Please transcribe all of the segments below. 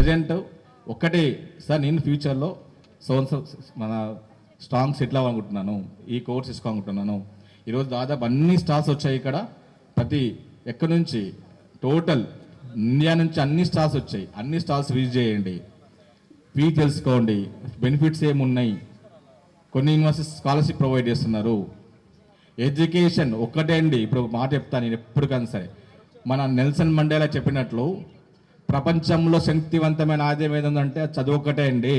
Present ఒక్కటే sir, నేను ఫ్యూచర్లో మన స్ట్రాంగ్ సెటిల్ అవ్వాలనుకుంటున్నాను, ఈ కోర్స్ తీసుకోవాలనుకుంటున్నాను. ఈరోజు దాదాపు అన్ని స్టాల్స్ వచ్చాయి ఇక్కడ. ఎక్కడి నుంచి టోటల్ ఇండియా నుంచి అన్ని స్టాల్స్ వచ్చాయి. అన్ని స్టాల్స్ విజిట్ చేయండి, ఫీ తెలుసుకోండి, బెనిఫిట్స్ ఏమున్నాయి. కొన్ని యూనివర్సిటీస్ స్కాలర్షిప్ ప్రొవైడ్ చేస్తున్నారు. ఎడ్యుకేషన్ ఒక్కటే అండి. ఇప్పుడు మాట చెప్తాను నేను ఎప్పుడు కానీ సరే, మన నెల్సన్ మండేలా చెప్పినట్లు ప్రపంచంలో శక్తివంతమైన ఆదాయం ఏదంటే చదువు ఒక్కటే అండి.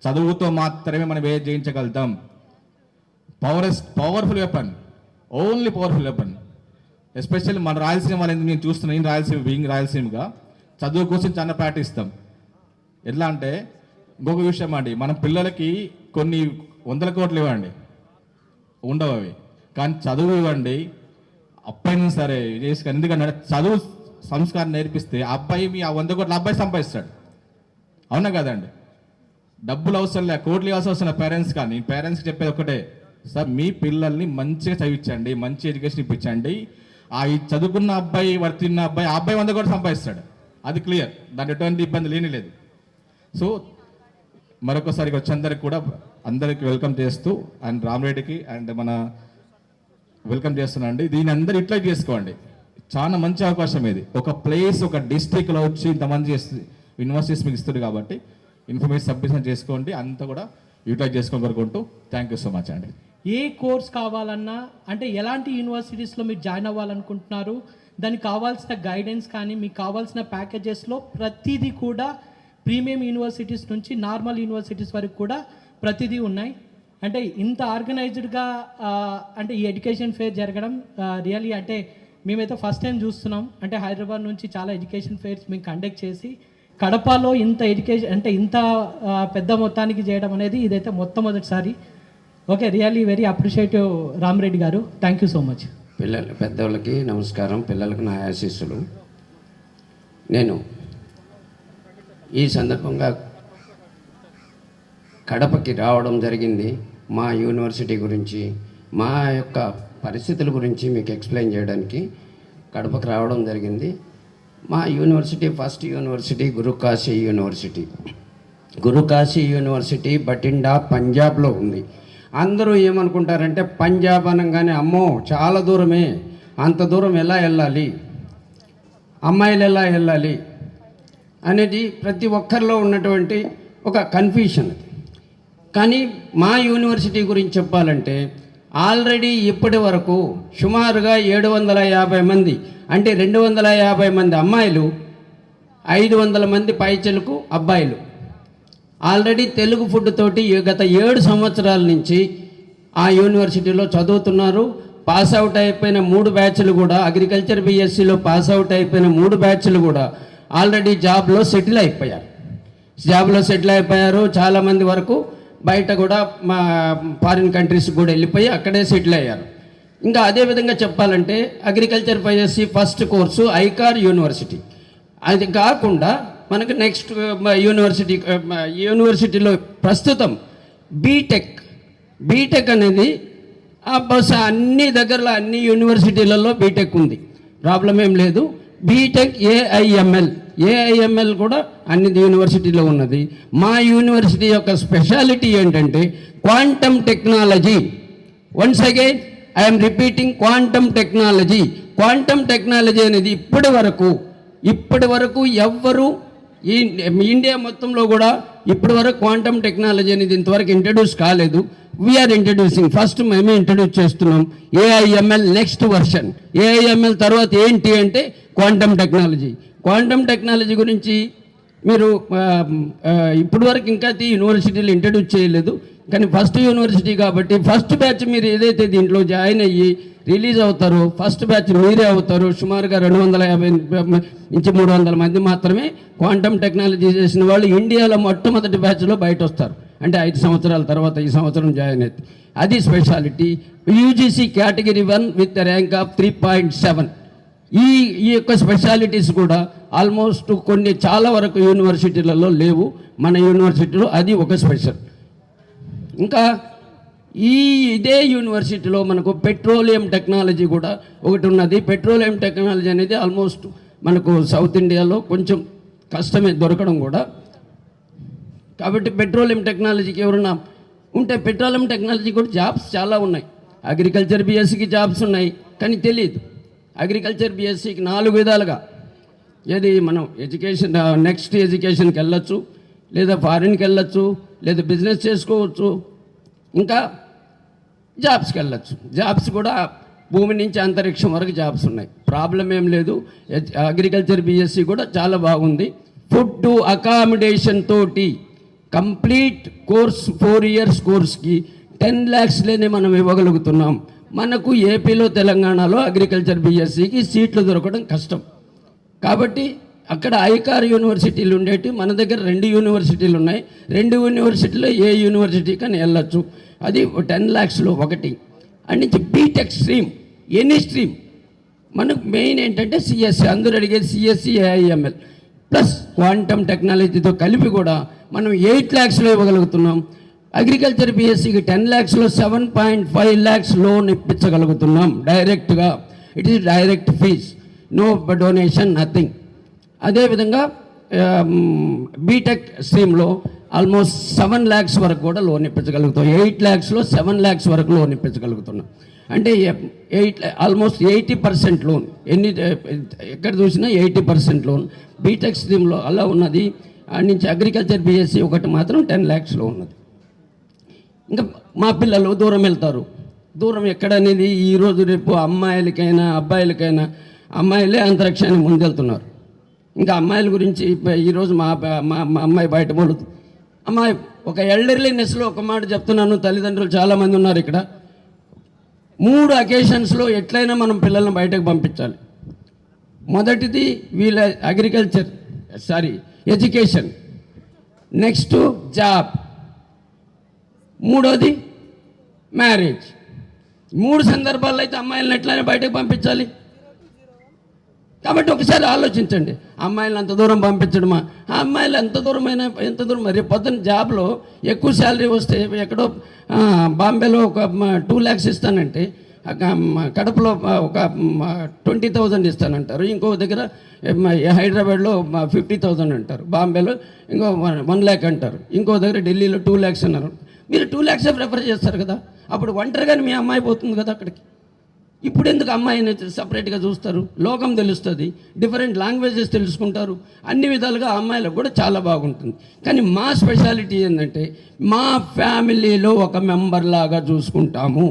చదువుతో మాత్రమే మనం ఏది జయించగలుగుతాం. Powerful weapon, only powerful weapon. Especially మన రాయలసీమ వాళ్ళు ఎందుకు నేను చూస్తున్నాను, నేను రాయలసీమ బీయింగ్ రాయలసీమగా చదువు కోసం చాలా పాటిస్తాం. ఎట్లా అంటే ఇంకొక విషయం అండి, మన పిల్లలకి కొన్ని 100 కోట్లు ఇవ్వండి, ఉండవు అవి, కానీ చదువు ఇవ్వండి, అబ్బాయిని సరే చేసుకొని. ఎందుకంటే చదువు సంస్కారం నేర్పిస్తే ఆ అబ్బాయి మీ 100 కోట్ల అబ్బాయి సంపాదిస్తాడు. అవునా కదండి? డబ్బులు అవసరం లే, కోట్లు ఇవ్వాల్సిన అవసరం లే పేరెంట్స్. కానీ పేరెంట్స్కి చెప్పేది ఒకటే, సార్ మీ పిల్లల్ని మంచిగా చదివించండి, మంచి ఎడ్యుకేషన్ ఇప్పించండి. ఆ చదువుకున్న అబ్బాయి, వర్తిన్న అబ్బాయి, ఆ అబ్బాయి 100 కోట్లు సంపాదిస్తాడు. అది క్లియర్, దాని ఎటువంటి ఇబ్బంది లేని లేదు. సో మరొకసారి వచ్చేందరికి కూడా అందరికి వెల్కమ్ చేస్తూ, అండ్ రామరెడ్డికి అండ్ మన వెల్కమ్ చేస్తున్నాండి. దీని అందరు ఇట్లా చేసుకోండి, చాలా మంచి అవకాశం ఇది. ఒక ప్లేస్, ఒక డిస్ట్రిక్ట్లో వచ్చి ఇంతమంది యూనివర్సిటీస్ మీకు ఇస్తుంది కాబట్టి ఇన్ఫర్మేషన్ సబ్మిషన్ చేసుకోండి, అంతా కూడా యూటిలైజ్ చేసుకొని కోరుకుంటూ థ్యాంక్ యూ సో మచ్ అండి. ఏ కోర్స్ కావాలన్నా, అంటే ఎలాంటి యూనివర్సిటీస్లో మీరు జాయిన్ అవ్వాలనుకుంటున్నారు, దానికి కావాల్సిన గైడెన్స్ కానీ మీకు కావాల్సిన ప్యాకేజెస్లో ప్రతిదీ కూడా ప్రీమియం యూనివర్సిటీస్ నుంచి నార్మల్ యూనివర్సిటీస్ వరకు కూడా ప్రతిదీ ఉన్నాయి. అంటే ఇంత ఆర్గనైజ్డ్గా అంటే ఈ ఎడ్యుకేషన్ ఫేర్ జరగడం రియల్లీ అంటే మేమైతే ఫస్ట్ టైం చూస్తున్నాం. అంటే హైదరాబాద్ నుంచి చాలా ఎడ్యుకేషన్ ఫేర్స్ మేము కండక్ట్ చేసి కడపలో ఇంత ఎడ్యుకేషన్ అంటే ఇంత పెద్ద మొత్తానికి చేయడం అనేది ఇదైతే మొట్టమొదటిసారి. Okay, really very appreciative Rama Reddy గారు, థ్యాంక్ యూ సో మచ్. పెద్దవాళ్ళకి నమస్కారం, పిల్లలకు నా ఆశీస్సులు. నేను ఈ సందర్భంగా కడపకి రావడం జరిగింది. మా యూనివర్సిటీ గురించి, మా యొక్క పరిస్థితుల గురించి మీకు ఎక్స్ప్లెయిన్ చేయడానికి కడపకి రావడం జరిగింది. మా university first university Gurukashi university. Gurukashi university Bathinda పంజాబ్లో ఉంది. అందరూ ఏమనుకుంటారంటే పంజాబ్ అనగానే అమ్మో చాలా దూరమే, అంత దూరం ఎలా వెళ్ళాలి, అమ్మాయిలు ఎలా వెళ్ళాలి అనేది ప్రతి ఒక్కరిలో ఉన్నటువంటి ఒక కన్ఫ్యూషన్. కానీ మా యూనివర్సిటీ గురించి చెప్పాలంటే ఆల్రెడీ ఇప్పటి వరకు సుమారుగా 750 మంది, అంటే 250 మంది అమ్మాయిలు, 500 మంది పైచలకు అబ్బాయిలు ఆల్రెడీ తెలుగు ఫుడ్ తోటి గత 7 సంవత్సరాల నుంచి ఆ యూనివర్సిటీలో చదువుతున్నారు. పాస్ అవుట్ అయిపోయిన 3 బ్యాచ్లు కూడా, అగ్రికల్చర్ బీఎస్సీలో పాస్ అవుట్ అయిపోయిన 3 బ్యాచ్లు కూడా ఆల్రెడీ జాబ్లో సెటిల్ అయిపోయారు. చాలామంది వరకు బయట కూడా మా ఫారిన్ కంట్రీస్ కూడా వెళ్ళిపోయి అక్కడే సెటిల్ అయ్యారు. ఇంకా అదేవిధంగా చెప్పాలంటే agriculture BSc first course ICAR university. అది కాకుండా మనకు నెక్స్ట్ యూనివర్సిటీలో ప్రస్తుతం బీటెక్ అనేది బహుశా అన్ని దగ్గరలో అన్ని యూనివర్సిటీలలో బీటెక్ ఉంది, ప్రాబ్లం ఏం లేదు. బీటెక్ ఏఐఎంఎల్ కూడా అన్ని యూనివర్సిటీలో ఉన్నది. మా యూనివర్సిటీ యొక్క స్పెషాలిటీ ఏంటంటే quantum technology. Once again I'm repeating, quantum technology అనేది ఇప్పటి వరకు ఎవ్వరూ ఈ ఇండియా మొత్తంలో కూడా ఇప్పటి వరకు క్వాంటమ్ టెక్నాలజీ అనేది ఇంతవరకు ఇంట్రడ్యూస్ కాలేదు. వీఆర్ ఇంట్రడ్యూసింగ్, ఫస్ట్ మేమే ఇంట్రడ్యూస్ చేస్తున్నాం ఏఐఎంఎల్ నెక్స్ట్ వర్షన్. ఏఐఎంఎల్ తర్వాత ఏంటి అంటే క్వాంటమ్ టెక్నాలజీ గురించి మీరు ఇప్పటి వరకు ఇంకా యూనివర్సిటీలు ఇంట్రడ్యూస్ చేయలేదు. కానీ ఫస్ట్ యూనివర్సిటీ కాబట్టి ఫస్ట్ బ్యాచ్ మీరు ఏదైతే దీంట్లో జాయిన్ అయ్యి రిలీజ్ అవుతారో ఫస్ట్ బ్యాచ్ మీరే అవుతారు. సుమారుగా 250 నుంచి 300 మంది మాత్రమే క్వాంటమ్ టెక్నాలజీ చేసిన వాళ్ళు ఇండియాలో మొట్టమొదటి బ్యాచ్లో బయట వస్తారు. అంటే 5 సంవత్సరాల తర్వాత ఈ సంవత్సరం జాయిన్ అయితే అది speciality. UGC category 1 with rank of 3.7. ఈ యొక్క స్పెషాలిటీస్ కూడా ఆల్మోస్ట్ కొన్ని చాలా వరకు యూనివర్సిటీలలో లేవు. మన యూనివర్సిటీలో అది ఒక స్పెషల్. ఇంకా ఇదే యూనివర్సిటీలో మనకు పెట్రోలియం టెక్నాలజీ కూడా ఒకటి ఉన్నది. పెట్రోలియం టెక్నాలజీ అనేది ఆల్మోస్ట్ మనకు సౌత్ ఇండియాలో కొంచెం కష్టమే దొరకడం కూడా. కాబట్టి పెట్రోలియం టెక్నాలజీకి ఎవరన్నా ఉంటే పెట్రోలియం టెక్నాలజీ కూడా జాబ్స్ చాలా ఉన్నాయి. అగ్రికల్చర్ బీఎస్సీకి జాబ్స్ ఉన్నాయి కానీ తెలియదు. అగ్రికల్చర్ బీఎస్సీకి 4 విధాలుగా ఏది మనం ఎడ్యుకేషన్ నెక్స్ట్ ఎడ్యుకేషన్కి వెళ్ళొచ్చు, లేదా ఫారిన్కి వెళ్ళొచ్చు, లేదా బిజినెస్ చేసుకోవచ్చు, ఇంకా జాబ్స్కి వెళ్ళొచ్చు. జాబ్స్ కూడా భూమి నుంచి అంతరిక్షం వరకు జాబ్స్ ఉన్నాయి, ప్రాబ్లం ఏం లేదు. అగ్రికల్చర్ బీఎస్సీ కూడా చాలా బాగుంది. ఫుడ్ అకామిడేషన్ తోటి కంప్లీట్ కోర్స్ 4 ఇయర్స్ కోర్స్కి 10 lakhsలోనే మనం ఇవ్వగలుగుతున్నాం. మనకు ఏపీలో తెలంగాణలో అగ్రికల్చర్ బీఎస్సీకి సీట్లు దొరకడం కష్టం. కాబట్టి అక్కడ ఐకార్ యూనివర్సిటీలు ఉండేవి, మన దగ్గర 2 యూనివర్సిటీలు ఉన్నాయి. 2 యూనివర్సిటీలో ఏ యూనివర్సిటీ కానీ వెళ్ళొచ్చు. అది 10 lakhsలో ఒకటి. అండ్ నుంచి బీటెక్ స్ట్రీమ్, ఎనీ స్ట్రీమ్ మనకు మెయిన్ ఏంటంటే సిఎస్సి, అందరూ అడిగేది సిఎస్సి ఏఐఎంఎల్ ప్లస్ క్వాంటమ్ టెక్నాలజీతో కలిపి కూడా మనం 8 lakhsలో ఇవ్వగలుగుతున్నాం. అగ్రికల్చర్ బీఎస్సీకి 10 lakhsలో 7.5 lakhs లోన్ ఇప్పించగలుగుతున్నాం డైరెక్ట్గా. It is direct fees, no donation, nothing. అదేవిధంగా బీటెక్ స్ట్రీమ్లో ఆల్మోస్ట్ 7 lakhs వరకు కూడా లోన్ ఇప్పించగలుగుతాం. 8 lakhsలో 7 lakhs వరకు లోన్ ఇప్పించగలుగుతున్నాం. అంటే ఆల్మోస్ట్ 80% లోన్, ఎక్కడ చూసినా 80% లోన్ బీటెక్ స్ట్రీమ్లో అలా ఉన్నది. అండ్ నుంచి అగ్రికల్చర్ బీఎస్సీ ఒకటి మాత్రం 10 lakhsలో ఉన్నది. ఇంకా మా పిల్లలు దూరం వెళ్తారు. దూరం ఎక్కడనేది ఈరోజు రేపు అమ్మాయిలకైనా అబ్బాయిలకైనా, అమ్మాయిలే అంతరిక్షానికి ముందెళ్తున్నారు. ఇంకా అమ్మాయిల గురించి ఈరోజు మా అమ్మాయి బయట పోలేదు. అమ్మాయి ఒక ఎల్డర్లీనెస్లో ఒక మాట చెప్తున్నాను, తల్లిదండ్రులు చాలామంది ఉన్నారు ఇక్కడ. 3 అకేషన్స్లో ఎట్లయినా మనం పిల్లల్ని బయటకు పంపించాలి. మొదటిది వీళ్ళ ఎడ్యుకేషన్, నెక్స్ట్ జాబ్, మూడోది మ్యారేజ్. 3 సందర్భాల్లో అయితే అమ్మాయిలను ఎట్లయినా బయటకు పంపించాలి. కాబట్టి ఒకసారి ఆలోచించండి, అమ్మాయిలను అంత దూరం పంపించడమా? ఆ అమ్మాయిలు ఎంత దూరం రేపు పొద్దున్న జాబ్లో ఎక్కువ శాలరీ వస్తే ఎక్కడో బాంబేలో ఒక 2 lakhs ఇస్తానంటే కడపలో ఒక 20,000 ఇస్తానంటారు, ఇంకో దగ్గర హైదరాబాద్లో 50,000 అంటారు, బాంబేలో ఇంకో 1 lakh అంటారు, ఇంకో దగ్గర ఢిల్లీలో 2 lakhs అన్నారు. మీరు 2 lakhs ప్రిఫర్ చేస్తారు కదా, అప్పుడు ఒంటరిగానే మీ అమ్మాయి పోతుంది కదా అక్కడికి. ఇప్పుడు ఎందుకు అమ్మాయిని సపరేట్గా చూస్తారు? లోకం తెలుస్తుంది, డిఫరెంట్ లాంగ్వేజెస్ తెలుసుకుంటారు, అన్ని విధాలుగా అమ్మాయిలకు కూడా చాలా బాగుంటుంది. కానీ మా స్పెషాలిటీ ఏంటంటే మా ఫ్యామిలీలో ఒక మెంబర్ లాగా చూసుకుంటాము.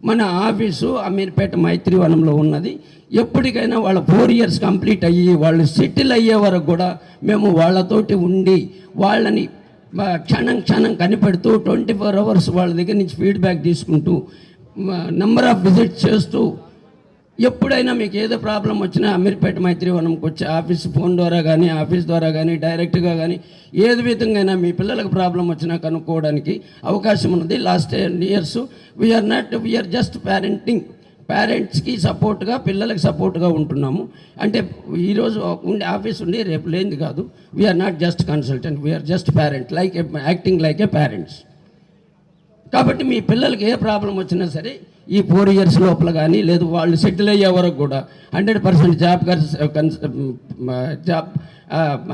మన ఆఫీసు అమీర్పేట మైత్రివనంలో ఉన్నది. ఎప్పటికైనా వాళ్ళ 4 years కంప్లీట్ అయ్యి వాళ్ళు సెటిల్ అయ్యే వరకు కూడా మేము వాళ్ళతోటి ఉండి వాళ్ళని క్షణం కనిపెడుతూ 24 hours వాళ్ళ దగ్గర నుంచి ఫీడ్బ్యాక్ తీసుకుంటూ నెంబర్ ఆఫ్ విజిట్స్ చేస్తూ, ఎప్పుడైనా మీకు ఏదో ప్రాబ్లం వచ్చినా అమీర్పేట మైత్రివనంకి వచ్చి ఫోన్ ద్వారా కానీ ఆఫీస్ ద్వారా కానీ డైరెక్ట్గా కానీ ఏది విధంగా మీ పిల్లలకు ప్రాబ్లం వచ్చినా కనుక్కోవడానికి అవకాశం ఉన్నది. లాస్ట్ 10 years వీఆర్ జస్ట్ పేరెంట్స్కి సపోర్ట్గా, పిల్లలకి సపోర్ట్గా ఉంటున్నాము. అంటే ఈరోజు ఉండే ఆఫీస్ ఉండి రేపు లేనిది కాదు. We're not just consultant, we're just parent, acting like a parents. కాబట్టి మీ పిల్లలకి ఏ ప్రాబ్లం వచ్చినా సరే ఈ 4 years లోపల కానీ లేదు వాళ్ళు సెటిల్ అయ్యే వరకు కూడా 100% జాబ్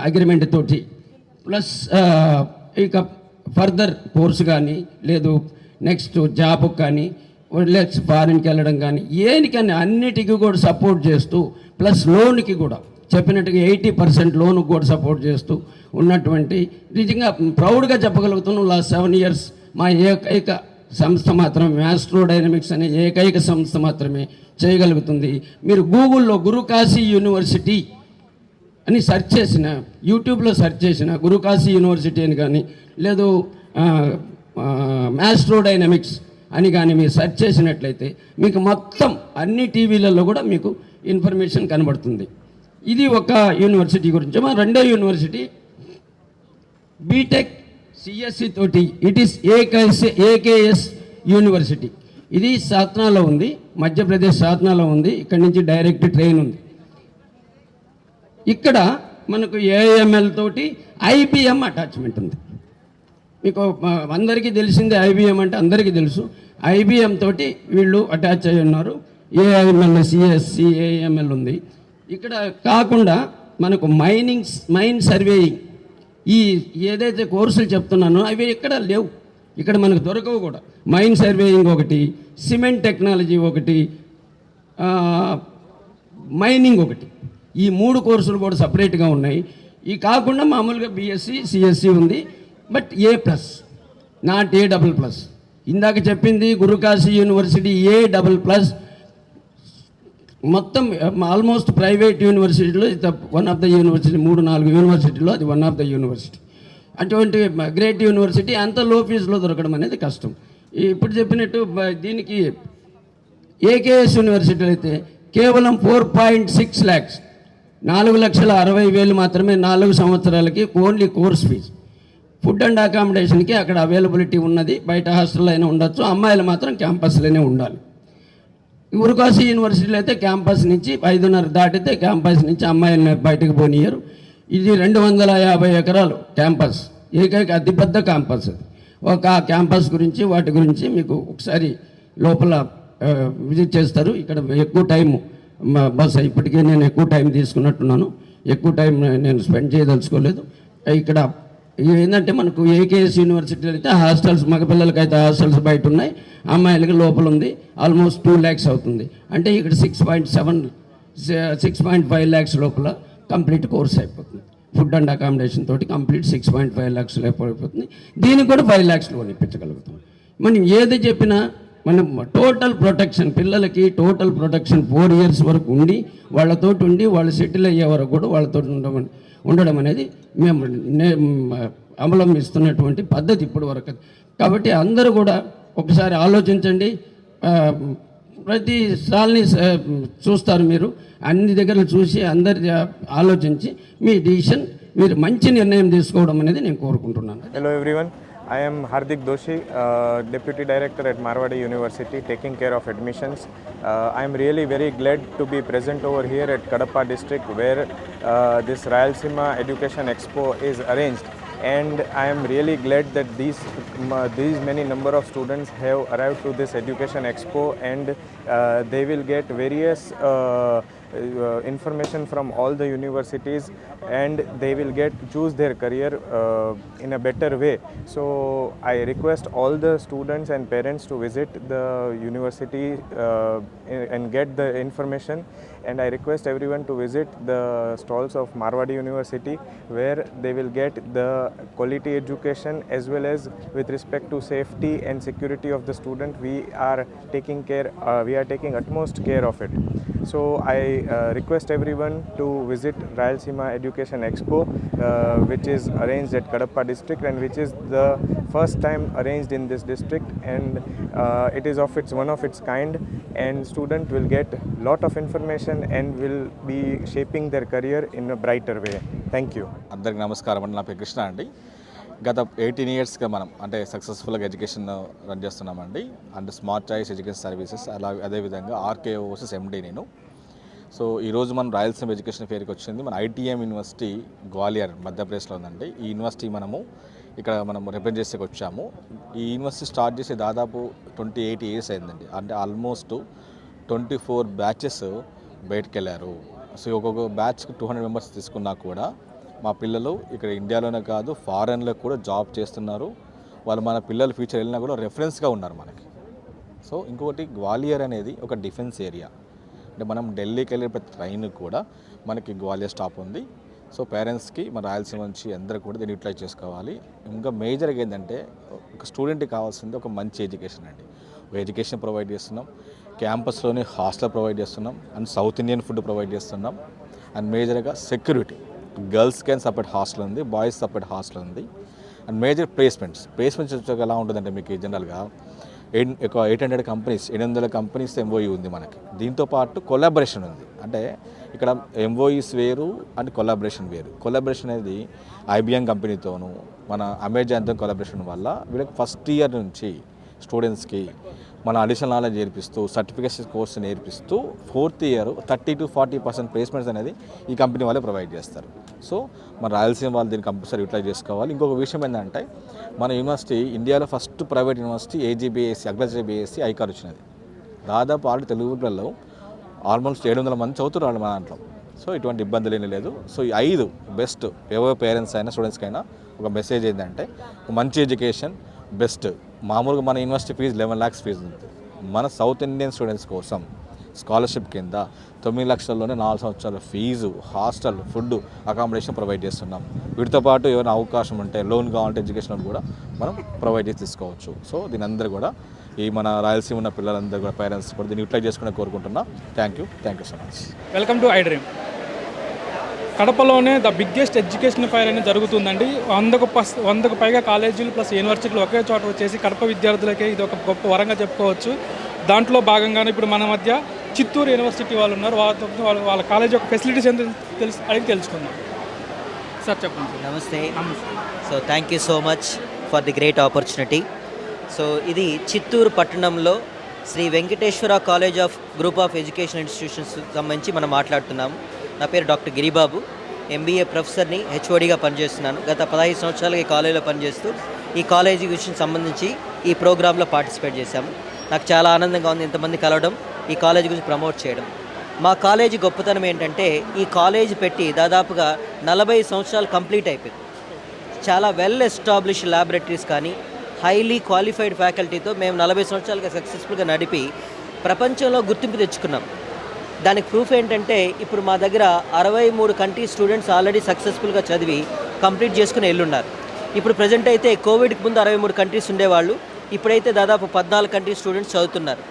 అగ్రిమెంట్ తోటి ప్లస్ ఇక ఫర్దర్ కోర్సు కానీ లేదు నెక్స్ట్ జాబ్కి కానీ నెక్స్ట్ ఫారిన్కి వెళ్ళడం కానీ ఏనికని అన్నిటికీ కూడా సపోర్ట్ చేస్తూ ప్లస్ లోన్కి కూడా చెప్పినట్టుగా 80% లోన్కి కూడా సపోర్ట్ చేస్తూ ఉన్నటువంటి నిజంగా ప్రౌడ్గా చెప్పగలుగుతున్నాం. లాస్ట్ 7 years మా ఏకైక సంస్థ మాత్రమే మ్యాస్ట్రో డైనమిక్స్ అనే ఏకైక సంస్థ మాత్రమే చేయగలుగుతుంది. మీరు గూగుల్లో గురుకాశీ యూనివర్సిటీ అని సెర్చ్ చేసిన, యూట్యూబ్లో సెర్చ్ చేసిన గురుకాశీ యూనివర్సిటీ అని కానీ లేదు మ్యాస్ట్రో డైనమిక్స్ అని కానీ మీరు సెర్చ్ చేసినట్లయితే మీకు మొత్తం అన్ని టీవీలలో కూడా మీకు ఇన్ఫర్మేషన్ కనబడుతుంది. ఇది ఒక యూనివర్సిటీ గురించి. మా రెండో యూనివర్సిటీ బీటెక్ సిఎస్సి తోటి, ఇట్ ఈస్ ఏకేఎస్ యూనివర్సిటీ. ఇది సాత్నాలో ఉంది, మధ్యప్రదేశ్ సాత్నాలో ఉంది. ఇక్కడి నుంచి డైరెక్ట్ ట్రైన్ ఉంది. ఇక్కడ మనకు ఏఎంఎల్ తోటి ఐబిఎం అటాచ్మెంట్ ఉంది. మీకు అందరికీ తెలిసిందే, ఐబిఎం అంటే అందరికీ తెలుసు. ఐబిఎం తోటి వీళ్ళు అటాచ్ అయ్యి ఉన్నారు. ఏఐఎంఎల్ సిఎస్సి ఏఎంఎల్ ఉంది. ఇక్కడ కాకుండా మనకు మైన్ సర్వేయింగ్ ఈ ఏదైతే కోర్సులు చెప్తున్నానో అవి ఎక్కడ లేవు, ఇక్కడ మనకు దొరకవు కూడా. మైన్ సర్వేయింగ్ ఒకటి, సిమెంట్ టెక్నాలజీ ఒకటి, మైనింగ్ ఒకటి, ఈ 3 కోర్సులు కూడా సపరేట్గా ఉన్నాయి. ఈ కాకుండా మామూలుగా బీఎస్సీ సిఎస్సి ఉంది, బట్ A+, నాట్ A++. ఇందాక చెప్పింది గురుకాశీ యూనివర్సిటీ A++. మొత్తం ఆల్మోస్ట్ ప్రైవేట్ యూనివర్సిటీలో వన్ ఆఫ్ ద యూనివర్సిటీ, 3-4 యూనివర్సిటీలో అది వన్ ఆఫ్ ద యూనివర్సిటీ. అటువంటి గ్రేట్ యూనివర్సిటీ అంత లో ఫీజులో దొరకడం అనేది కష్టం. ఇప్పుడు చెప్పినట్టు దీనికి ఏకేఎస్ యూనివర్సిటీలో అయితే కేవలం 4.6 lakhs, 4,60,000 మాత్రమే 4 సంవత్సరాలకి only course fees. Food and అకామిడేషన్కి అక్కడ అవైలబిలిటీ ఉన్నది, బయట హాస్టల్లో అయినా ఉండొచ్చు, అమ్మాయిలు మాత్రం క్యాంపస్లోనే ఉండాలి. గురుకాశీ యూనివర్సిటీలో అయితే క్యాంపస్ నుంచి 5:30 దాటితే క్యాంపస్ నుంచి అమ్మాయిలను బయటకు పోనీయరు. ఇది 250 ఎకరాలు క్యాంపస్, ఏకైక అతిపెద్ద క్యాంపస్ అది. ఒక క్యాంపస్ గురించి వాటి గురించి మీకు ఒకసారి లోపల విజిట్ చేస్తారు. ఇక్కడ ఎక్కువ టైం బస్ ఇప్పటికే నేను ఎక్కువ టైం తీసుకున్నట్టున్నాను, ఎక్కువ టైం నేను స్పెండ్ చేయదలుచుకోలేదు. ఇక్కడ ఏంటంటే మనకు ఏకేఎస్ యూనివర్సిటీలో అయితే హాస్టల్స్, మగపిల్లలకి అయితే హాస్టల్స్ బయట ఉన్నాయి, అమ్మాయిలకి లోపల ఉంది. ఆల్మోస్ట్ 2 lakhs అవుతుంది. అంటే ఇక్కడ 6.5 lakhs లోపల కంప్లీట్ కోర్స్ అయిపోతుంది. ఫుడ్ అండ్ అకామిడేషన్ తోటి కంప్లీట్ 6.5 lakhs అయిపోతుంది. దీనికి కూడా 5 lakhs లోన్ ఇప్పించగలుగుతాం. మనం ఏది చెప్పినా మనం టోటల్ ప్రొటెక్షన్, పిల్లలకి టోటల్ ప్రొటెక్షన్ 4 years వరకు ఉండి వాళ్ళతోటి ఉండి వాళ్ళు సెటిల్ అయ్యే వరకు కూడా వాళ్ళతో ఉండడం అనేది మేము అవలంబిస్తున్నటువంటి పద్ధతి ఇప్పుడు వరకు. కాబట్టి అందరూ కూడా ఒకసారి ఆలోచించండి. ప్రతి సాల్ని చూస్తారు మీరు, అన్ని దగ్గర చూసి అందరి ఆలోచించి మీ డిసిషన్, మీరు మంచి నిర్ణయం తీసుకోవడం అనేది నేను కోరుకుంటున్నాను. Hello everyone, I am Hardik Doshi, Deputy Director at Marwadi University, taking care of admissions. I am really very glad to be present over here at Kadapa district where this Rayalaseema Education Expo is arranged. And I am really glad that these many number of students have arrived to this Education Expo, and they will get various information from all the universities, and they will choose their career in a better way. So I request all the students and parents to visit the university and get the information, and I request everyone to visit the stalls of Marwadi University where they will get the quality education as well as with respect to safety and security of the student. We are taking utmost care of it. So I request everyone to visit Rayalaseema Education Expo, which is arranged at Kadapa district and which is the first time arranged in this district, and it is one of its kind, and student will get lot of information and will be shaping their career in a brighter way. Thank you. అందరికి నమస్కారం అండి. నా పేరు కృష్ణ అండి. గత 18 yearsగా మనం అంటే సక్సెస్ఫుల్గా ఎడ్యుకేషన్ రన్ చేస్తున్నామండి. అంటే స్మార్ట్ చాయిస్ ఎడ్యుకేషన్ సర్వీసెస్, అదేవిధంగా ఆర్కేఓఎస్ ఎండి నేను. సో ఈరోజు మనం రాయలసీమ ఎడ్యుకేషన్ ఫేర్కి వచ్చింది. మన ఐటీఎం యూనివర్సిటీ గ్వాలియర్ మధ్యప్రదేశ్లో ఉందండి. ఈ యూనివర్సిటీ ఇక్కడ మనం రిప్రజెంట్ చేసేకి వచ్చాము. ఈ యూనివర్సిటీ స్టార్ట్ చేసి దాదాపు 28 years అయిందండి. అంటే ఆల్మోస్ట్ 24 batches బయటకు వెళ్ళారు. సో ఒక్కొక్క బ్యాచ్కి 200 members తీసుకున్నా కూడా మా పిల్లలు ఇక్కడ ఇండియాలోనే కాదు ఫారెన్లో కూడా జాబ్ చేస్తున్నారు. వాళ్ళు మన పిల్లల ఫ్యూచర్ వెళ్ళినా కూడా రెఫరెన్స్గా ఉన్నారు మనకి. సో ఇంకొకటి గ్వాలియర్ అనేది ఒక డిఫెన్స్ ఏరియా. అంటే మనం ఢిల్లీకి వెళ్ళే ప్రతి ట్రైన్ కూడా మనకి గ్వాలియర్ స్టాప్ ఉంది. సో పేరెంట్స్కి మన రాయలసీమ నుంచి అందరూ కూడా దీన్ని యూటిలైజ్ చేసుకోవాలి. ఇంకా మేజర్గా ఏంటంటే ఒక స్టూడెంట్కి కావాల్సింది ఒక మంచి ఎడ్యుకేషన్ అండి. ఒక ఎడ్యుకేషన్ ప్రొవైడ్ చేస్తున్నాం, క్యాంపస్లోనే హాస్టల్ ప్రొవైడ్ చేస్తున్నాం, and south Indian food provide చేస్తున్నాం, అండ్ మేజర్గా సెక్యూరిటీ. గర్ల్స్కి అని సపరేట్ హాస్టల్ ఉంది, బాయ్స్ సపరేట్ హాస్టల్ ఉంది, అండ్ మేజర్ ప్లేస్మెంట్స్ వచ్చాక ఎలా ఉంటుందంటే మీకు జనరల్గా 800 కంపెనీస్ ఎంఓయూ ఉంది మనకి. దీంతోపాటు కొలాబరేషన్ ఉంది. అంటే ఇక్కడ ఎంఓఈస్ వేరు అండ్ కొలాబరేషన్ వేరు. కొలాబరేషన్ అనేది ఐబిఎం కంపెనీతోనూ మన అమెజాన్తో కొలాబరేషన్ వల్ల వీళ్ళకి ఫస్ట్ ఇయర్ నుంచి స్టూడెంట్స్కి మన అడిషనల్ నాలెడ్జ్ నేర్పిస్తూ సర్టిఫికేషన్ కోర్స్ నేర్పిస్తూ 4th year 30 to 40% ప్లేస్మెంట్స్ అనేది ఈ కంపెనీ వాళ్ళే ప్రొవైడ్ చేస్తారు. సో మన రాయలసీమ వాళ్ళు దీన్ని కంపల్సరీ యూటిలైజ్ చేసుకోవాలి. ఇంకొక విషయం ఏంటంటే మన యూనివర్సిటీ ఇండియాలో first private university AGBAC agriculture BSc ICAR వచ్చినది. దాదాపు ఆల్రెడీ తెలుగు పిల్లలు ఆల్మోస్ట్ 700 మంది చదువుతున్నారు మన దాంట్లో. సో ఇటువంటి ఇబ్బందులు ఏమీ లేదు. సో ఈ 5 బెస్ట్ ఎవరి పేరెంట్స్ అయినా స్టూడెంట్స్కైనా ఒక మెసేజ్ ఏంటంటే మంచి ఎడ్యుకేషన్ బెస్ట్. మామూలుగా మన యూనివర్సిటీ ఫీజు 11 lakhs ఫీజు ఉంది. మన సౌత్ ఇండియన్ స్టూడెంట్స్ కోసం స్కాలర్షిప్ కింద 9 లక్షల్లోనే 4 సంవత్సరాల fee, hostel, food, accommodation provide చేస్తున్నాం. వీటితో పాటు ఏమైనా అవకాశం ఉంటే లోన్ కావాలంటే ఎడ్యుకేషన్ లోన్ కూడా మనం ప్రొవైడ్ చేసి తీసుకోవచ్చు. సో దీని అందరూ కూడా ఈ మన రాయలసీమ ఉన్న పిల్లలందరూ కూడా పేరెంట్స్ కూడా దీన్ని యూటిలైజ్ చేసుకునే కోరుకుంటున్నా. Thank you so much. Welcome to iDream. కడపలోనే ద బిగ్గెస్ట్ ఎడ్యుకేషన్ ఫైర్ అనేది జరుగుతుందండి. 100కు పైగా కాలేజీలు ప్లస్ యూనివర్సిటీలు ఒకే చోట వచ్చేసి కడప విద్యార్థులకే ఇది ఒక గొప్ప వరంగా చెప్పుకోవచ్చు. దాంట్లో భాగంగానే ఇప్పుడు మన మధ్య చిత్తూరు యూనివర్సిటీ వాళ్ళు ఉన్నారు. వాళ్ళ కాలేజ్ యొక్క ఫెసిలిటీస్ ఏంటో అడిగి తెలుసుకుందాం. సార్ చెప్పండి. నమస్తే. So thank you so much for the great opportunity. So ఇది చిత్తూరు పట్టణంలో Sri Venkateswara college of group of education institutions సంబంధించి మనం మాట్లాడుతున్నాము. నా పేరు డాక్టర్ గిరిబాబు, ఎంబీఏ ప్రొఫెసర్ని, హెచ్ఓడిగా పనిచేస్తున్నాను. గత 15 సంవత్సరాలుగా ఈ కాలేజీలో పనిచేస్తూ ఈ కాలేజీ విషయం సంబంధించి ఈ ప్రోగ్రాంలో పార్టిసిపేట్ చేశాము. నాకు చాలా ఆనందంగా ఉంది ఇంతమంది కలవడం, ఈ కాలేజీ గురించి ప్రమోట్ చేయడం. మా కాలేజీ గొప్పతనం ఏంటంటే ఈ కాలేజీ పెట్టి దాదాపుగా 40 సంవత్సరాలు కంప్లీట్ అయిపోయింది. చాలా వెల్ ఎస్టాబ్లిష్డ్ ల్యాబొరేటరీస్ కానీ హైలీ క్వాలిఫైడ్ ఫ్యాకల్టీతో మేము 40 సంవత్సరాలుగా సక్సెస్ఫుల్గా నడిపి ప్రపంచంలో గుర్తింపు తెచ్చుకున్నాం. దానికి ప్రూఫ్ ఏంటంటే ఇప్పుడు మా దగ్గర 63 కంట్రీ స్టూడెంట్స్ ఆల్రెడీ సక్సెస్ఫుల్గా చదివి కంప్లీట్ చేసుకుని వెళ్ళున్నారు. ఇప్పుడు ప్రజెంట్ అయితే కోవిడ్కి ముందు 63 కంట్రీస్ ఉండేవాళ్ళు, ఇప్పుడైతే దాదాపు 14 కంట్రీ స్టూడెంట్స్ చదువుతున్నారు.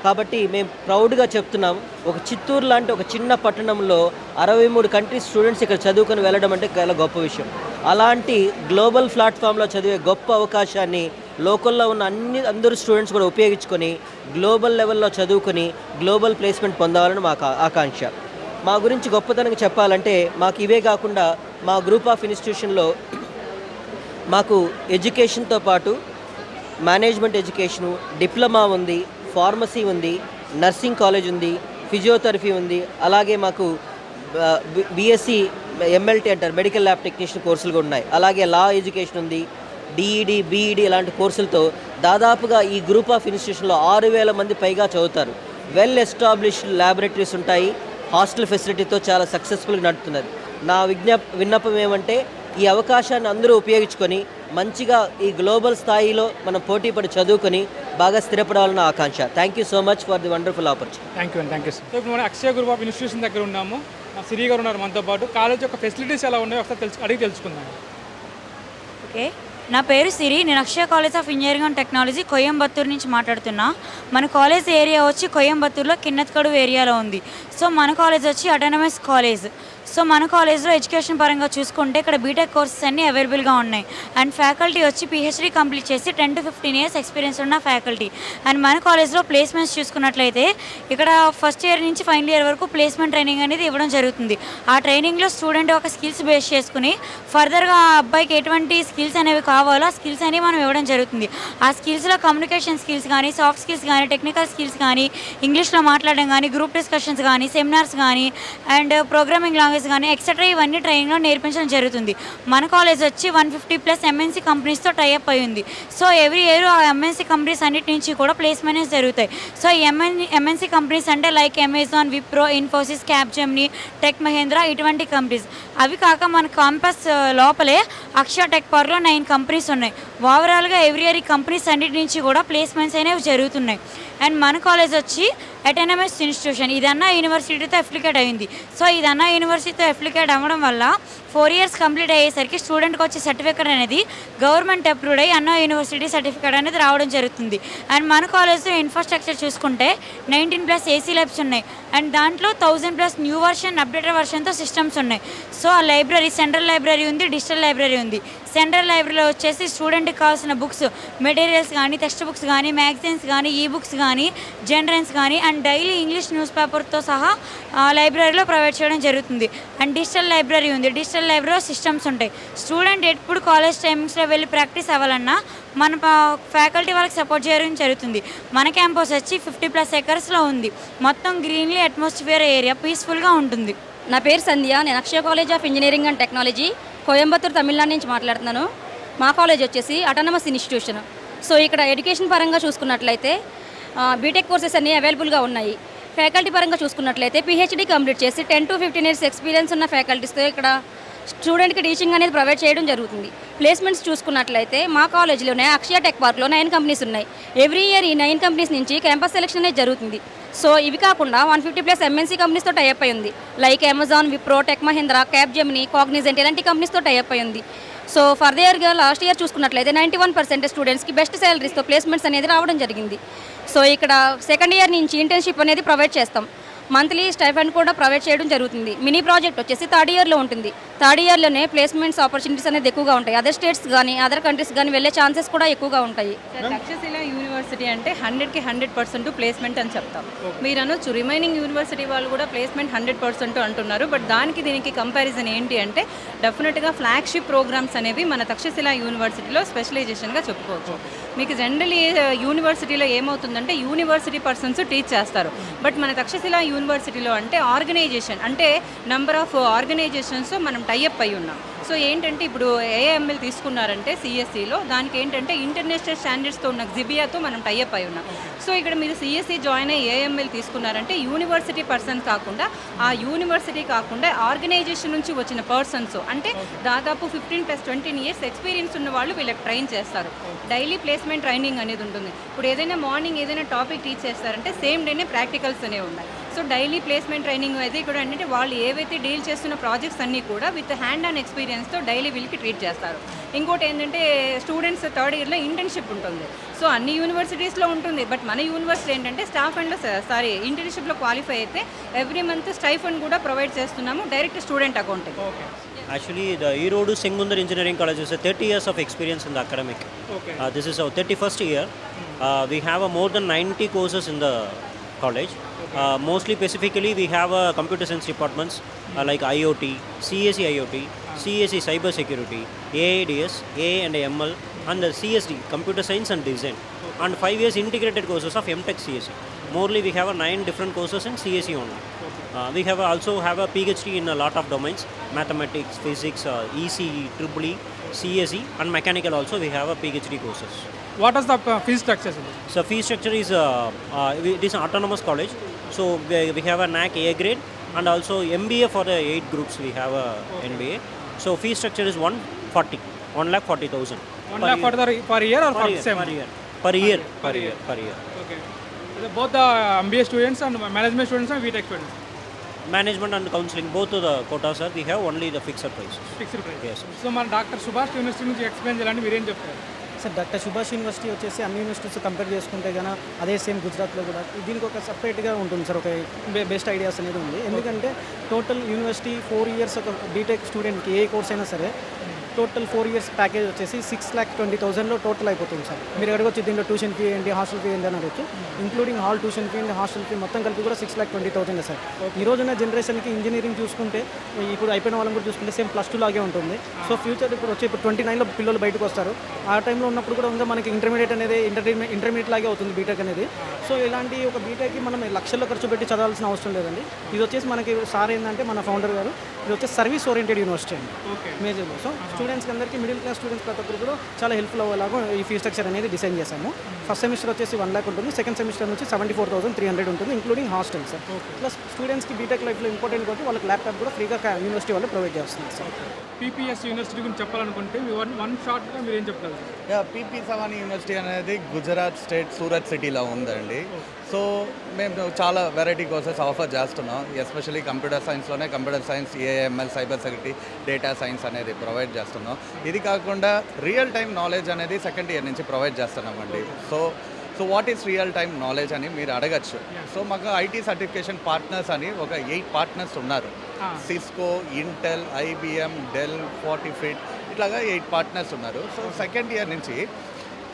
కాబట్టి మేము ప్రౌడ్గా చెప్తున్నాం, ఒక చిత్తూరు లాంటి ఒక చిన్న పట్టణంలో 63 కంట్రీ స్టూడెంట్స్ ఇక్కడ చదువుకొని వెళ్ళడం అంటే చాలా గొప్ప విషయం. అలాంటి గ్లోబల్ ప్లాట్ఫామ్లో చదివే గొప్ప అవకాశాన్ని లోకల్లో ఉన్న అందరూ స్టూడెంట్స్ కూడా ఉపయోగించుకొని గ్లోబల్ లెవెల్లో చదువుకొని గ్లోబల్ ప్లేస్మెంట్ పొందాలని మాకు ఆకాంక్ష. మా గురించి గొప్పతనంగా చెప్పాలంటే మాకు ఇవే కాకుండా మా గ్రూప్ ఆఫ్ ఇన్స్టిట్యూషన్లో మాకు ఎడ్యుకేషన్తో పాటు మేనేజ్మెంట్ ఎడ్యుకేషను, డిప్లొమా ఉంది, ఫార్మసీ ఉంది, నర్సింగ్ కాలేజ్ ఉంది, ఫిజియోథెరపీ ఉంది. అలాగే మాకు బీఎస్సీ ఎంఎల్టీ అంటారు, మెడికల్ ల్యాబ్ టెక్నీషియన్ కోర్సులు కూడా ఉన్నాయి. అలాగే లా ఎడ్యుకేషన్ ఉంది, డిఈడి, బీఈడి ఇలాంటి కోర్సులతో దాదాపుగా ఈ గ్రూప్ ఆఫ్ ఇన్స్టిట్యూషన్లో 6,000 మంది పైగా చదువుతారు. వెల్ ఎస్టాబ్లిష్డ్ ల్యాబొరేటరీస్ ఉంటాయి, హాస్టల్ ఫెసిలిటీతో చాలా సక్సెస్ఫుల్గా నడుపుతున్నారు. నా విన్నపం ఏమంటే ఈ అవకాశాన్ని అందరూ ఉపయోగించుకొని మంచిగా ఈ గ్లోబల్ స్థాయిలో మనం పోటీపడి చదువుకొని బాగా స్థిరపడాలన్న ఆకాంక్ష. Thank you so much for the wonderful opportunity. Thank you sir. ఇప్పుడు మనం అక్షయ గ్రూప్ ఆఫ్ ఇన్స్టిట్యూషన్ దగ్గర ఉన్నాము. సిరి గారు ఉన్నారు మనతో పాటు. కాలేజ్ యొక్క ఫెసిలిటీస్ ఎలా ఉన్నాయో ఒకసారి అడిగి తెలుసుకుందాం. ఓకే, నా పేరు సిరి, నేను Akshaya college of engineering and technology Coimbatore నుంచి మాట్లాడుతున్నా. మన కాలేజ్ ఏరియా వచ్చి కోయంబత్తూరులో కిన్నెత్కడువు ఏరియాలో ఉంది. సో మన కాలేజ్ వచ్చి అటానమస్ కాలేజ్. సో మన కాలేజ్లో ఎడ్యుకేషన్ పరంగా చూసుకుంటే ఇక్కడ బీటెక్ కోర్సెస్ అన్నీ అవైలబుల్గా ఉన్నాయి. అండ్ ఫ్యాకల్టీ వచ్చి పిహెచ్డీ కంప్లీట్ చేసి 10 to 15 years ఎక్స్పీరియన్స్ ఉన్న ఫ్యాకల్టీ. అండ్ మన కాలేజ్లో ప్లేస్మెంట్స్ చూసుకున్నట్లయితే ఇక్కడ ఫస్ట్ ఇయర్ నుంచి ఫైనల్ ఇయర్ వరకు ప్లేస్మెంట్ ట్రైనింగ్ అనేది ఇవ్వడం జరుగుతుంది. ఆ ట్రైనింగ్లో స్టూడెంట్ ఒక స్కిల్స్ బేస్ చేసుకుని ఫర్దర్గా ఆ అబ్బాయికి ఎటువంటి స్కిల్స్ అనేవి కావాలో ఆ స్కిల్స్ అనేవి మనం ఇవ్వడం జరుగుతుంది. ఆ స్కిల్స్లో కమ్యూనికేషన్ స్కిల్స్ కానీ, సాఫ్ట్ స్కిల్స్ కానీ, టెక్నికల్ స్కిల్స్ కానీ, ఇంగ్లీష్లో మాట్లాడడం కానీ, గ్రూప్ డిస్కషన్స్ కానీ, సెమినార్స్ కానీ, అండ్ ప్రోగ్రామింగ్ లాంగ్వేజ్ కానీ ఎక్సెట్రా ఇవన్నీ ట్రైనింగ్లో నేర్పించడం జరుగుతుంది. మన కాలేజ్ వచ్చి 150+ MNC కంపెనీస్తో టైఅప్ అయి ఉంది. సో ఎవ్రీ ఇయర్ ఆ MNC కంపెనీస్ అన్నిటి నుంచి కూడా ప్లేస్మెంట్స్ జరుగుతాయి. సో ఈ MNC కంపెనీస్ అంటే like Amazon, Wipro, Infosys, Capgemini, tech Mahindra ఇటువంటి కంపెనీస్. అవి కాక మన క్యాంపస్ లోపలే అక్షయ టెక్ పార్క్లో 9 కంపెనీస్ ఉన్నాయి. ఓవరాల్గా ఎవ్రీ ఇయర్ ఈ కంపెనీస్ అన్నిటి నుంచి కూడా ప్లేస్మెంట్స్ అనేవి జరుగుతున్నాయి. అండ్ మన కాలేజ్ వచ్చి అటానమస్ ఇన్స్టిట్యూషన్, ఇది అన్నా యూనివర్సిటీతో అఫిలికేట్ అయింది. సో ఇది అన్నా యూనివర్సిటీతో అఫిలికేట్ అవ్వడం వల్ల 4 years కంప్లీట్ అయ్యేసరికి స్టూడెంట్కి వచ్చే సర్టిఫికేట్ అనేది గవర్నమెంట్ అప్రూవ్డ్ అయ్యి అన్నా యూనివర్సిటీ సర్టిఫికేట్ అనేది రావడం జరుగుతుంది. అండ్ మన కాలేజ్లో ఇన్ఫ్రాస్ట్రక్చర్ చూసుకుంటే 19+ AC ల్యాబ్స్ ఉన్నాయి. అండ్ దాంట్లో 1000+ న్యూ వర్షన్, అప్డేటెడ్ వర్షన్తో సిస్టమ్స్ ఉన్నాయి. సో ఆ లైబ్రరీ, సెంట్రల్ లైబ్రరీ ఉంది, డిజిటల్ లైబ్రరీ ఉంది. సెంట్రల్ లైబ్రరీలో వచ్చేసి స్టూడెంట్కి కావాల్సిన బుక్స్, మెటీరియల్స్ కానీ, టెక్స్ట్ బుక్స్ కానీ, మ్యాగజైన్స్ కానీ, ఈ బుక్స్ కానీ, జనరల్స్ కానీ, అండ్ డైలీ ఇంగ్లీష్ న్యూస్ పేపర్తో సహా లైబ్రరీలో ప్రొవైడ్ చేయడం జరుగుతుంది. అండ్ డిజిటల్ లైబ్రరీ ఉంది. డిజిటల్ లైబ్రరీలో సిస్టమ్స్ ఉంటాయి. స్టూడెంట్ ఎప్పుడు కాలేజ్ టైమింగ్స్లో వెళ్ళి ప్రాక్టీస్ అవ్వాలన్నా మన ఫ్యాకల్టీ వాళ్ళకి సపోర్ట్ చేయడం జరుగుతుంది. మన క్యాంపస్ వచ్చి 50+ acresలో ఉంది. మొత్తం గ్రీన్లీ అట్మాస్ఫియర్ ఏరియా, పీస్ఫుల్గా ఉంటుంది. నా పేరు సంధ్య, నేను Akshaya college of engineering and technology Coimbatore, Tamil Nadu నుంచి మాట్లాడుతున్నాను. మా కాలేజ్ వచ్చేసి అటానమస్ ఇన్స్టిట్యూషన్. సో ఇక్కడ ఎడ్యుకేషన్ పరంగా చూసుకున్నట్లయితే బీటెక్ కోర్సెస్ అన్నీ అవైలబుల్గా ఉన్నాయి. ఫ్యాకల్టీ పరంగా చూసుకున్నట్లయితే పిహెచ్డీ కంప్లీట్ చేసి 10 to 15 years ఎక్స్పీరియన్స్ ఉన్న ఫ్యాకల్టీస్తో ఇక్కడ స్టూడెంట్కి టీచింగ్ అనేది ప్రొవైడ్ చేయడం జరుగుతుంది. ప్లేస్మెంట్స్ చూసుకున్నట్లయితే మా కాలేజీలోనే అక్షయ టెక్ పార్క్లో 9 కంపెనీస్ ఉన్నాయి. ఎవ్రీ ఇయర్ ఈ 9 కంపెనీస్ నుంచి క్యాంపస్ సెలెక్షన్ అనేది జరుగుతుంది. సో ఇవి కాకుండా 150+ ఎంఎన్సీ కంపెనీస్తో టైఅప్ అయి ఉంది. Like Amazon, Wipro, tech Mahindra, Capgemini, Cognizant ఇలాంటి కంపెనీస్తో టైఅప్ అయి ఉంది. సో ఫర్దర్గా లాస్ట్ ఇయర్ చూసుకున్నట్లయితే 91% స్టూడెంట్స్కి బెస్ట్ శాలరీస్తో ప్లేస్మెంట్స్ అనేది రావడం జరిగింది. సో ఇక్కడ సెకండ్ ఇయర్ నుంచి ఇంటర్న్షిప్ అనేది ప్రొవైడ్ చేస్తాం. మంత్లీ స్టైఫండ్ కూడా ప్రొవైడ్ చేయడం జరుగుతుంది. మినీ ప్రాజెక్ట్ వచ్చేసి థర్డ్ ఇయర్లో ఉంటుంది. థర్డ్ ఇయర్లోనే ప్లేస్మెంట్స్ ఆపర్చునిటీస్ అనేది ఎక్కువగా ఉంటాయి. అదర్ స్టేట్స్ కానీ అదర్ కంట్రీస్ కానీ వెళ్ళే ఛాన్సెస్ కూడా ఎక్కువగా ఉంటాయి. తక్షశిల యూనివర్సిటీ అంటే 100కి 100% ప్లేస్మెంట్ అని చెప్తాం. మీరు అనొచ్చు రిమైనింగ్ యూనివర్సిటీ వాళ్ళు కూడా ప్లేస్మెంట్ 100% అంటున్నారు. బట్ దీనికి కంపారిజన్ ఏంటి అంటే డెఫినెట్గా ఫ్లాగ్షిప్ ప్రోగ్రామ్స్ అనేవి మన తక్షశిల యూనివర్సిటీలో స్పెషలైజేషన్గా చెప్పుకోవచ్చు. మీకు జనరల్లీ యూనివర్సిటీలో ఏమవుతుందంటే యూనివర్సిటీ పర్సన్స్ టీచ్ చేస్తారు. బట్ మన తక్షశిల యూనివర్సిటీలో అంటే ఆర్గనైజేషన్ అంటే నెంబర్ ఆఫ్ ఆర్గనైజేషన్స్ మనం టైఅప్ అయి ఉన్నాం. సో ఏంటంటే ఇప్పుడు ఏఎంఎల్ తీసుకున్నారంటే సిఎస్సిలో దానికి ఏంటంటే ఇంటర్నేషనల్ స్టాండర్డ్స్తో ఉన్న జిబియాతో మనం టైఅప్ అయి ఉన్నాం. సో ఇక్కడ మీరు సిఎస్సి జాయిన్ అయ్యి ఏఎంఎల్ తీసుకున్నారంటే యూనివర్సిటీ పర్సన్స్ కాకుండా ఆ యూనివర్సిటీ కాకుండా ఆర్గనైజేషన్ నుంచి వచ్చిన పర్సన్స్ అంటే దాదాపు 15+20 years ఎక్స్పీరియన్స్ ఉన్న వాళ్ళు వీళ్ళకి ట్రైన్ చేస్తారు. డైలీ ప్లేస్మెంట్ ట్రైనింగ్ అనేది ఉంటుంది. ఇప్పుడు ఏదైనా మార్నింగ్ ఏదైనా టాపిక్ టీచ్ చేస్తారంటే సేమ్ డేనే ప్రాక్టికల్స్ అనేవి ఉన్నాయి. సో డైలీ ప్లేస్మెంట్ ట్రైనింగ్ అయితే కూడా ఏంటంటే వాళ్ళు ఏవైతే డీల్ చేస్తున్న ప్రాజెక్ట్స్ అన్నీ కూడా విత్ హ్యాండ్ ఆన్ ఎక్స్పీరియన్స్తో డైలీ వీళ్ళకి ట్రీట్ చేస్తారు. ఇంకోటి ఏంటంటే స్టూడెంట్స్ థర్డ్ ఇయర్లో ఇంటర్న్షిప్ ఉంటుంది. సో అన్ని యూనివర్సిటీస్లో ఉంటుంది. బట్ మన యూనివర్సిటీ ఏంటంటే స్టాఫ్ అండ్ ఇంటర్న్షిప్లో క్వాలిఫై అయితే ఎవ్రీ మంత్ స్టైఫండ్ కూడా ప్రొవైడ్ చేస్తున్నాము డైరెక్ట్ స్టూడెంట్ అకౌంట్కి. Actually, the Erodu Sengundar Engineering College is a 30 years of experience in the academic. This is our 31st year. We have more than 90 courses in the college. Mostly specifically, we have computer science departments like IoT, CSE IoT, CSE Cyber Security, AIDS, AA and ML, and the CSD, Computer Science and Design. And 5 years integrated courses of MTech CSE. Morely, we have 9 different courses in CSE only. We have also have a PhD in a lot of domains, mathematics, physics, ECE, EEE, CSE and mechanical also we have a PhD courses. What is the fee structure? So fee structure is, it is an autonomous college, so we have a NAC A grade and also MBA for the 8 groups we have a MBA. So fee structure is 1,40,000. 1 lakh per year or for sem? Per year. Okay. Both the MBA students and management students and VTech students? Management and counseling, both of the quotas are, we have only the fixed prices. Fixed price. Yes. So మన doctor Subhash university నుంచి explain చేయాలంటే మీరేం చెప్తారు? Sir doctor Subhash university వచ్చేసి అన్ని universities compare చేసుకుంటే కన్నా అదే సేమ్ గుజరాత్లో కూడా దీనికి ఒక సపరేట్గా ఉంటుంది సార్. ఒక బెస్ట్ ఐడియాస్ అనేది ఉంది. ఎందుకంటే టోటల్ యూనివర్సిటీ 4 years ఒక బీటెక్ స్టూడెంట్కి ఏ కోర్స్ అయినా సరే టోటల్ 4 years ప్యాకేజ్ వచ్చేసి 6,20,000లో టోటల్ అయిపోతుంది సార్. మీరు అడగొచ్చు దీంట్లో ట్యూషన్ ఫీ ఏంటి, హాస్టల్ ఫీ ఏంటి అని అడగచ్చు. Including hall tuition fee and hostel fee మొత్తం కలిపి కూడా 6,20,000 సార్. ఈ రోజున జనరేషన్కి ఇంజనీరింగ్ చూసుకుంటే ఇప్పుడు అయిపోయిన వాళ్ళని కూడా చూసుకుంటే సేమ్ +2 లాగే ఉంటుంది. సో ఫ్యూచర్ ఇప్పుడు 29లో పిల్లలు బయటకు వస్తారు. ఆ టైంలో ఉన్నప్పుడు కూడా ఇంకా మనకి ఇంటర్మీడియట్ అనేది ఇంటర్మీడియట్ లాగే అవుతుంది బీటెక్ అనేది. సో ఇలాంటి ఒక బీటెక్కి మనం లక్షల్లో ఖర్చు పెట్టి చదవాల్సిన అవసరం లేదండి. ఇది వచ్చేసి మనకి సార్ ఏంటంటే మన ఫౌండర్ గారు ఇది వచ్చేసి సర్వీస్ ఓరియంటెడ్ యూనివర్సిటీ అండి మేజర్లో. సో స్టూడెంట్స్కి అందరికీ మిడిల్ క్లాస్ స్టూడెంట్స్ ప్రతి ఒక్కరు కూడా చాలా హెల్ప్ఫుల్ అవ్వేలాగా ఈ ఫీ స్ట్రక్చర్ అనేది డిజైన్ చేశాము. ఫస్ట్ సెమిస్టర్ వచ్చేసి 1 lakh ఉంటుంది. సెకండ్ సెమిస్టర్ నుంచి 74,300 ఉంటుంది ఇంక్లూడింగ్ హాస్టల్ సార్. ప్లస్ స్టూడెంట్స్కి బీటెక్ లైఫ్లో ఇంపార్టెంట్ కాబట్టి వాళ్ళకి ల్యాప్టాప్ కూడా ఫ్రీగా యూనివర్సిటీ వాళ్ళు ప్రొవైడ్ చేస్తున్నారు సార్. పీపీఎస్ యూనివర్సిటీ గురించి చెప్పాలనుకుంటే వన్ షార్ట్గా మీరు ఏం చెప్తారు? పీపీ సవానీ యూనివర్సిటీ అనేది గుజరాత్ స్టేట్ సూరత్ సిటీలో ఉందండి. సో మేము చాలా వెరైటీ కోర్సెస్ ఆఫర్ చేస్తున్నాం. ఎస్పెషల్లీ కంప్యూటర్ సైన్స్లోనే computer science, AML, cyber security, data science అనేది ప్రొవైడ్ చేస్తున్నాం. ఇది కాకుండా రియల్ టైం నాలెడ్జ్ అనేది సెకండ్ ఇయర్ నుంచి ప్రొవైడ్ చేస్తున్నామండి. So what is real time knowledge అని మీరు అడగచ్చు. సో మాకు ఐటీ సర్టిఫికేషన్ పార్ట్నర్స్ అని ఒక 8 పార్ట్నర్స్ ఉన్నారు. సిస్కో, ఇంటెల్, ఐబిఎం, డెల్, ఫార్టిఫిట్ ఇట్లాగా 8 పార్ట్నర్స్ ఉన్నారు. సో సెకండ్ ఇయర్ నుంచి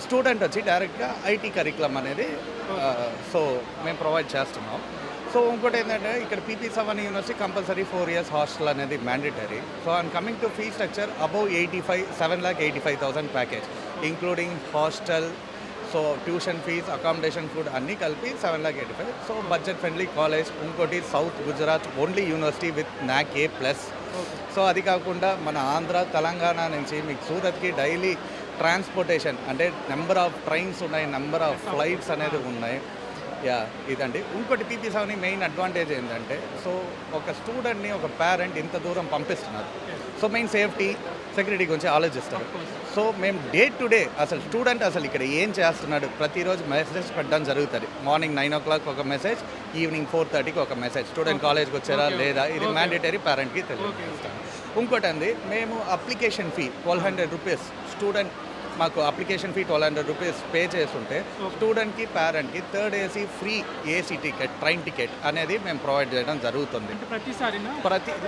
స్టూడెంట్ వచ్చి డైరెక్ట్గా ఐటీ కరికులం అనేది సో మేము ప్రొవైడ్ చేస్తున్నాం. సో ఇంకోటి ఏంటంటే ఇక్కడ PP Savani university compulsory 4 years hostel అనేది mandatory. So and coming to fee structure above 7,85,000 package including hostel, so tuition fee, accommodation, food అన్నీ కలిపి 7,85,000. So budget friendly college. ఇంకోటి south Gujarat only university with NAC A+. So అది కాకుండా మన ఆంధ్ర, తెలంగాణ నుంచి మీకు సూరత్కి daily transportation అంటే నెంబర్ ఆఫ్ ట్రైన్స్ ఉన్నాయి, నెంబర్ ఆఫ్ ఫ్లైట్స్ అనేది ఉన్నాయి. యా ఇదండి. ఇంకోటి పీపీ7 మెయిన్ అడ్వాంటేజ్ ఏంటంటే, సో ఒక స్టూడెంట్ని ఒక పేరెంట్ ఇంత దూరం పంపిస్తున్నారు. సో మెయిన్ సేఫ్టీ సెక్యూరిటీ గురించి ఆలోచిస్తారు. సో మేము డే టు డే అసలు స్టూడెంట్ అసలు ఇక్కడ ఏం చేస్తున్నాడు ప్రతిరోజు మెసేజ్ పెట్టడం జరుగుతుంది. మార్నింగ్ 9 o'clock ఒక మెసేజ్, ఈవినింగ్ 4:30కి ఒక మెసేజ్. స్టూడెంట్ కాలేజ్కి వచ్చారా లేదా, ఇది మ్యాండేటరీ పేరెంట్కి తెలియజేస్తాం. ఇంకోటి అండి, మేము అప్లికేషన్ ఫీ 1200 రూపీస్ స్టూడెంట్, మాకు అప్లికేషన్ ఫీ 1200 రూపీస్ పే చేస్తుంటే స్టూడెంట్కి పేరెంట్కి third AC free AC ticket, train ticket అనేది మేము ప్రొవైడ్ చేయడం జరుగుతుంది.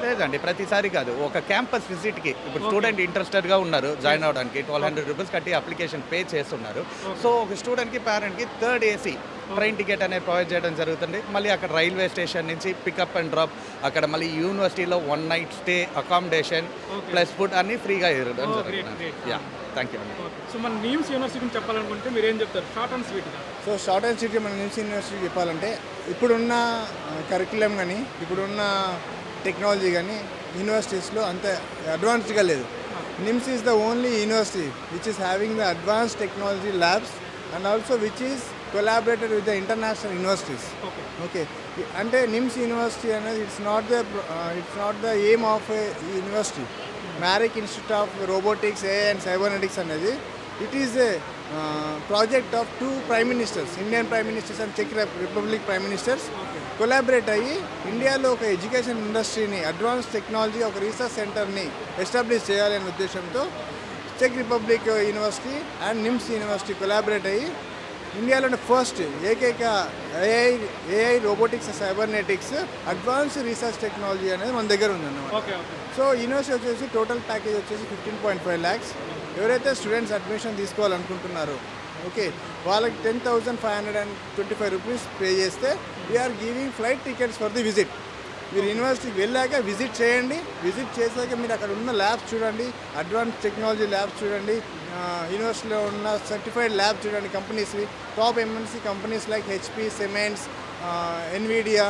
లేదండి ప్రతిసారి కాదు, ఒక క్యాంపస్ విజిట్కి ఇప్పుడు స్టూడెంట్ ఇంట్రెస్టెడ్గా ఉన్నారు జాయిన్ అవ్వడానికి 1200 రూపీస్ కట్టి అప్లికేషన్ పే చేస్తున్నారు. సో ఒక స్టూడెంట్కి పేరెంట్కి థర్డ్ ఏసీ ట్రైన్ టికెట్ అనేది ప్రొవైడ్ చేయడం జరుగుతుంది. మళ్ళీ అక్కడ రైల్వే స్టేషన్ నుంచి పికప్ అండ్ డ్రాప్, అక్కడ మళ్ళీ యూనివర్సిటీలో 1 night stay, accommodation plus food అన్నీ ఫ్రీగా ఇవ్వడం జరుగుతుంది. యా థ్యాంక్ యూ అండి. సో మన నీమ్స్ యూనివర్సిటీని చెప్పాలనుకుంటే మీరు ఏం చెప్తారు షార్ట్ అండ్ స్వీట్గా? సో షార్ట్ అండ్ స్వీట్గా మన నిమ్స్ యూనివర్సిటీ చెప్పాలంటే, ఇప్పుడున్న కరికులం కానీ ఇప్పుడున్న టెక్నాలజీ కానీ యూనివర్సిటీస్లో అంత అడ్వాన్స్డ్గా లేదు. NIMS is the only university which is having the advance technology labs and also which is collaborated with the international universities. Okay, అంటే నిమ్స్ యూనివర్సిటీ అనేది it's not the aim of a university. మ్యారిక్ institute of robotics, AI and cybernetics అనేది it is a project of 2 prime ministers, Indian prime ministers and చెక్ republic prime ministers collaborate అయ్యి ఇండియాలో ఒక education ఇండస్ట్రీని, advance technology, ఒక research సెంటర్ని establish చేయాలనే ఉద్దేశంతో చెక్ Republic university and NIMS university collaborate అయ్యి ఇండియాలోని ఫస్ట్ ఏకైక AI robotics cybernetics advance research technology అనేది మన దగ్గర ఉందన్నమాట. సో యూనివర్సిటీ వచ్చేసి టోటల్ ప్యాకేజ్ వచ్చేసి 15.5 lakhs. ఎవరైతే స్టూడెంట్స్ అడ్మిషన్ తీసుకోవాలనుకుంటున్నారో ఓకే, వాళ్ళకి 10,525 రూపీస్ పే చేస్తే we're giving flight tickets for the visit. మీరు యూనివర్సిటీకి వెళ్ళాక విజిట్ చేయండి. విజిట్ చేశాక మీరు అక్కడ ఉన్న ల్యాబ్స్ చూడండి, అడ్వాన్స్ టెక్నాలజీ ల్యాబ్స్ చూడండి, యూనివర్సిటీలో ఉన్న సర్టిఫైడ్ ల్యాబ్స్ చూడండి. కంపెనీస్వి top MNC companies like HP, Siemens, Nvidia,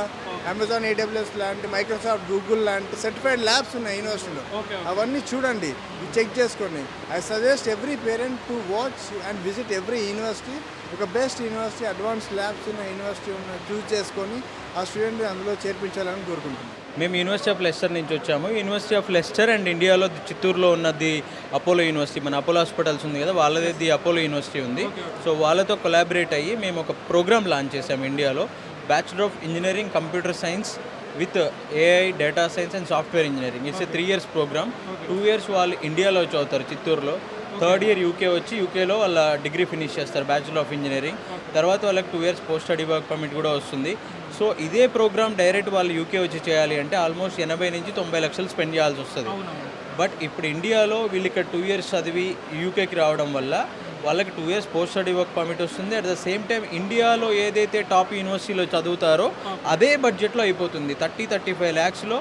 Amazon AWS లాంటి, మైక్రోసాఫ్ట్, గూగుల్ లాంటి సర్టిఫైడ్ ల్యాబ్స్ ఉన్నాయి యూనివర్సిటీలో. అవన్నీ చూడండి, చెక్ చేసుకోండి. I suggest every parent to watch and visit every university. ఒక బెస్ట్ యూనివర్సిటీ, అడ్వాన్స్ ల్యాబ్స్ ఉన్న యూనివర్సిటీ చూస్ చేసుకొని ఆ స్టూడెంట్ అందులో చేర్పించాలని కోరుకుంటున్నాను. మేము యూనివర్సిటీ ఆఫ్ లెస్టర్ నుంచి వచ్చాము. యూనివర్సిటీ ఆఫ్ లెస్టర్ అండ్ ఇండియాలో చిత్తూరులో ఉన్నది అపోలో యూనివర్సిటీ, మన అపోలో హాస్పిటల్స్ ఉంది కదా, వాళ్ళది ది అపోలో యూనివర్సిటీ ఉంది. సో వాళ్ళతో కొలాబరేట్ అయ్యి మేము ఒక ప్రోగ్రామ్ లాంచ్ చేసాము ఇండియాలో, bachelor of engineering computer science with AI, data science and software engineering. Its 3 years programme. 2 years వాళ్ళు ఇండియాలో చదువుతారు చిత్తూరులో, 3rd year యూకే వచ్చి యూకేలో వాళ్ళ డిగ్రీ ఫినిష్ చేస్తారు బ్యాచులర్ ఆఫ్ ఇంజనీరింగ్. తర్వాత వాళ్ళకి 2 years post study work permit కూడా వస్తుంది. సో ఇదే ప్రోగ్రామ్ డైరెక్ట్ వాళ్ళు యూకే వచ్చి చేయాలి అంటే ఆల్మోస్ట్ 80 నుంచి 90 లక్షలు స్పెండ్ చేయాల్సి వస్తుంది. బట్ ఇప్పుడు ఇండియాలో వీళ్ళు ఇక్కడ 2 years చదివి యూకేకి రావడం వల్ల వాళ్ళకి 2 years post study work permit వస్తుంది. అట్ ద సేమ్ టైం ఇండియాలో ఏదైతే టాప్ యూనివర్సిటీలో చదువుతారో అదే బడ్జెట్లో అయిపోతుంది. 30-35 lakhsలో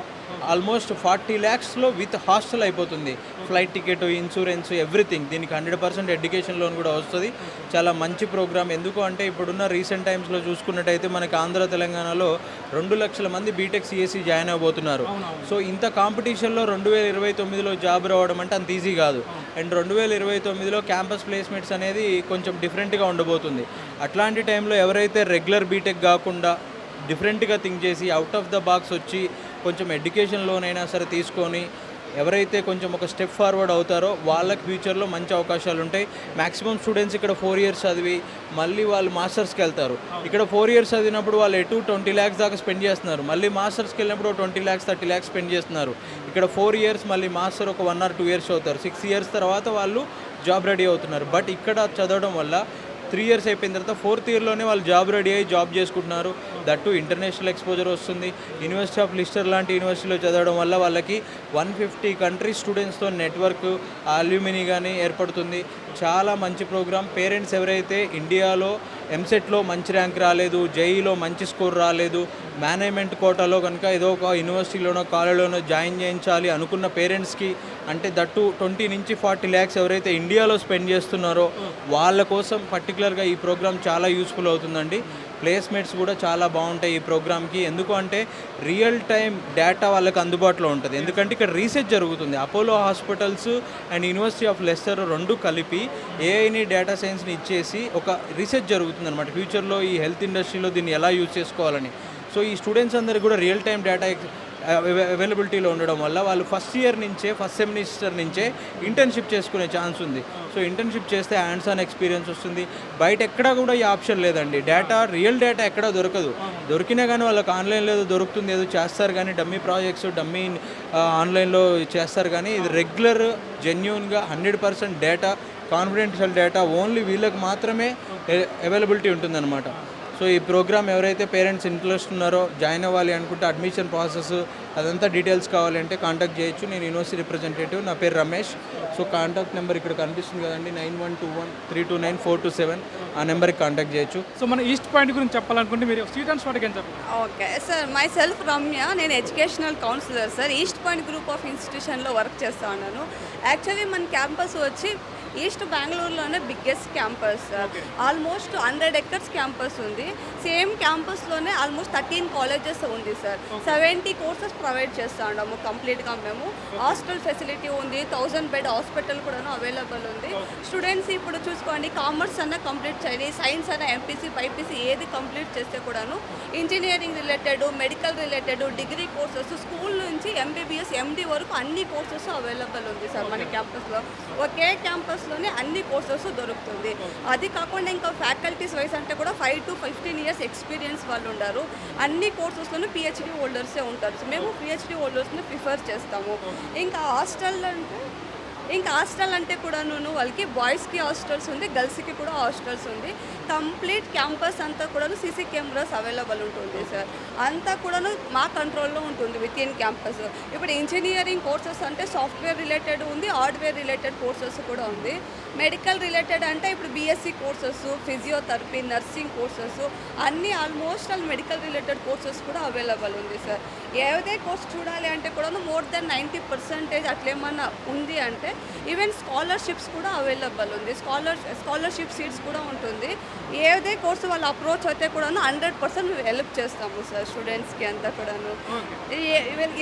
ఆల్మోస్ట్ 40 lakhsలో విత్ హాస్టల్ అయిపోతుంది. Flight ticket, insurance, everything. దీనికి 100% ఎడ్యుకేషన్ లోన్ కూడా వస్తుంది. చాలా మంచి ప్రోగ్రామ్. ఎందుకు అంటే ఇప్పుడున్న రీసెంట్ టైమ్స్లో చూసుకున్నట్టయితే మనకి ఆంధ్ర తెలంగాణలో 2 లక్షల మంది బీటెక్ సిఎస్సి జాయిన్ అవబోతున్నారు. సో ఇంత కాంపిటీషన్లో 2029లో జాబ్ రావడం అంటే అంత ఈజీ కాదు. అండ్ 2029లో క్యాంపస్ ప్లేస్మెంట్స్ అనేది కొంచెం డిఫరెంట్గా ఉండబోతుంది. అట్లాంటి టైంలో ఎవరైతే రెగ్యులర్ బీటెక్ కాకుండా డిఫరెంట్గా థింక్ చేసి అవుట్ ఆఫ్ ద బాక్స్ వచ్చి కొంచెం ఎడ్యుకేషన్ లోన్ అయినా సరే తీసుకొని ఎవరైతే కొంచెం ఒక స్టెప్ ఫార్వర్డ్ అవుతారో వాళ్ళకి ఫ్యూచర్లో మంచి అవకాశాలు ఉంటాయి. మ్యాక్సిమం స్టూడెంట్స్ ఇక్కడ 4 years చదివి మళ్ళీ వాళ్ళు మాస్టర్స్కి వెళ్తారు. ఇక్కడ 4 years చదివినప్పుడు వాళ్ళు ఎటు 20 lakhs దాకా స్పెండ్ చేస్తున్నారు. మళ్ళీ మాస్టర్స్కి వెళ్ళినప్పుడు 20 lakhs 30 lakhs స్పెండ్ చేస్తున్నారు. ఇక్కడ 4 years మళ్ళీ మాస్టర్ ఒక 1 or 2 years అవుతారు. 6 years తర్వాత వాళ్ళు జాబ్ రెడీ అవుతున్నారు. బట్ ఇక్కడ చదవడం వల్ల 3 years అయిపోయిన తర్వాత 4th yearలోనే వాళ్ళు జాబ్ రెడీ అయ్యి జాబ్ చేసుకుంటున్నారు. దట్టు ఇంటర్నేషనల్ ఎక్స్పోజర్ వస్తుంది. యూనివర్సిటీ ఆఫ్ లెస్టర్ లాంటి యూనివర్సిటీలో చదవడం వల్ల వాళ్ళకి 150 countries స్టూడెంట్స్తో నెట్వర్క్, అల్యూమినీ కానీ ఏర్పడుతుంది. చాలా మంచి ప్రోగ్రామ్. పేరెంట్స్ ఎవరైతే ఇండియాలో ఎంసెట్లో మంచి ర్యాంక్ రాలేదు, జేఈలో మంచి స్కోర్ రాలేదు, మేనేజ్మెంట్ కోటాలో కనుక ఏదో ఒక యూనివర్సిటీలోనో కాలేజ్లోనో జాయిన్ చేయించాలి అనుకున్న పేరెంట్స్కి, అంటే దట్టు 20 నుంచి 40 lakhs ఎవరైతే ఇండియాలో స్పెండ్ చేస్తున్నారో వాళ్ళ కోసం పర్టికులర్గా ఈ ప్రోగ్రామ్ చాలా యూస్ఫుల్ అవుతుందండి. ప్లేస్మెంట్స్ కూడా చాలా బాగుంటాయి ఈ ప్రోగ్రామ్కి. ఎందుకు అంటే రియల్ టైం డేటా వాళ్ళకి అందుబాటులో ఉంటుంది. ఎందుకంటే ఇక్కడ రీసెర్చ్ జరుగుతుంది. Apollo hospitals and university of Lester రెండు కలిపి ఏఐని డేటా సైన్స్ని ఇచ్చేసి ఒక రీసెర్చ్ జరుగుతుంది అనమాట. ఫ్యూచర్లో ఈ హెల్త్ ఇండస్ట్రీలో దీన్ని ఎలా యూజ్ చేసుకోవాలని. సో ఈ స్టూడెంట్స్ అందరికీ కూడా రియల్ టైం డేటా అవైలబిలిటీలో ఉండడం వల్ల వాళ్ళు ఫస్ట్ సెమిస్టర్ నుంచే ఇంటర్న్షిప్ చేసుకునే ఛాన్స్ ఉంది. సో ఇంటర్న్షిప్ చేస్తే హ్యాండ్స్ ఆన్ ఎక్స్పీరియన్స్ వస్తుంది. బయట ఎక్కడా కూడా ఈ ఆప్షన్ లేదండి. రియల్ డేటా ఎక్కడా దొరకదు. దొరికినా కానీ వాళ్ళకి ఆన్లైన్లో ఏదో దొరుకుతుంది, ఏదో చేస్తారు కానీ డమ్మీ ప్రాజెక్ట్స్ డమ్మీ ఆన్లైన్లో చేస్తారు. కానీ ఇది రెగ్యులర్ జెన్యూన్గా 100% డేటా, కాన్ఫిడెన్షియల్ డేటా ఓన్లీ వీళ్ళకి మాత్రమే అవైలబిలిటీ ఉంటుందన్నమాట. సో ఈ ప్రోగ్రామ్ ఎవరైతే పేరెంట్స్ ఇంట్రెస్ట్ ఉన్నారో జాయిన్ అవ్వాలి అనుకుంటే అడ్మిషన్ ప్రాసెస్ అదంతా డీటెయిల్స్ కావాలంటే కాంటాక్ట్ చేయొచ్చు. నేను యూనివర్సిటీ రిప్రజెంటేటివ్, నా పేరు రమేష్. సో కాంటాక్ట్ నెంబర్ ఇక్కడ కనిపిస్తుంది కదండి, 9121329427. ఆ నెంబర్కి కాంటాక్ట్ చేయొచ్చు. సో మన ఈస్ట్ పాయింట్ గురించి చెప్పాలనుకుంటే మీరు స్టూడెంట్స్ వాటికి ఏం చెప్పాలి? Okay sir, myself Ramya, నేను educational counsellor sir. East Point group of ఇన్స్టిట్యూషన్లో వర్క్ చేస్తూ ఉన్నాను. యాక్చువల్లీ మన క్యాంపస్ వచ్చి ఈస్ట్ బెంగళూరులోనే biggest campus sir. Almost 100 acres campus ఉంది. సేమ్ క్యాంపస్లోనే ఆల్మోస్ట్ 13 కాలేజెస్ ఉంది సార్. 70 కోర్సెస్ ప్రొవైడ్ చేస్తూ ఉన్నాము కంప్లీట్గా మేము. హాస్టల్ ఫెసిలిటీ ఉంది, 1000 bed హాస్పిటల్ కూడా అవైలబుల్ ఉంది. స్టూడెంట్స్ ఇప్పుడు చూసుకోండి, కామర్స్ అన్న కంప్లీట్ చేయండి, సైన్స్ అన్న ఎంపీసీ బైపీసీ ఏది కంప్లీట్ చేస్తే కూడాను engineering related, medical related, degree courses, school నుంచి ఎంబీబీఎస్ ఎండి వరకు అన్ని కోర్సెస్ అవైలబుల్ ఉంది సార్ మన క్యాంపస్లో. ఒకే క్యాంపస్లోనే అన్ని కోర్సెస్ దొరుకుతుంది. అది కాకుండా ఇంకా ఫ్యాకల్టీస్ వైస్ అంటే కూడా 5 to 15 years ఎక్స్పీరియన్స్ వాళ్ళు ఉన్నారు. అన్ని కోర్సెస్లోనూ పిహెచ్డి హోల్డర్సే ఉంటారు. సో మేము పిహెచ్డి హోల్డర్స్ని ప్రిఫర్ చేస్తాము. ఇంకా హాస్టల్ అంటే కూడా వాళ్ళకి బాయ్స్కి హాస్టల్స్ ఉంది, గర్ల్స్కి కూడా హాస్టల్స్ ఉంది. కంప్లీట్ క్యాంపస్ అంతా కూడా సీసీ కెమెరాస్ అవైలబుల్ ఉంటుంది సార్. అంతా కూడా మా కంట్రోల్లో ఉంటుంది విత్ ఇన్ క్యాంపస్. ఇప్పుడు ఇంజనీరింగ్ కోర్సెస్ అంటే సాఫ్ట్వేర్ రిలేటెడ్ ఉంది, హార్డ్వేర్ రిలేటెడ్ కోర్సెస్ కూడా ఉంది. మెడికల్ రిలేటెడ్ అంటే ఇప్పుడు BSc courses, physiotherapy, nursing courses అన్నీ ఆల్మోస్ట్ మెడికల్ రిలేటెడ్ కోర్సెస్ కూడా అవైలబుల్ ఉంది సార్. ఏదే కోర్స్ చూడాలి అంటే కూడా మోర్ దెన్ 90% అట్లేమన్నా ఉంది అంటే ఈవెన్ స్కాలర్షిప్స్ కూడా అవైలబుల్ ఉంది. స్కాలర్షిప్ సీట్స్ కూడా ఉంటుంది. ఏదే కోర్సు వాళ్ళు అప్రోచ్ అయితే కూడా 100% మేము హెల్ప్ చేస్తాము సార్ స్టూడెంట్స్కి అంతా కూడాను.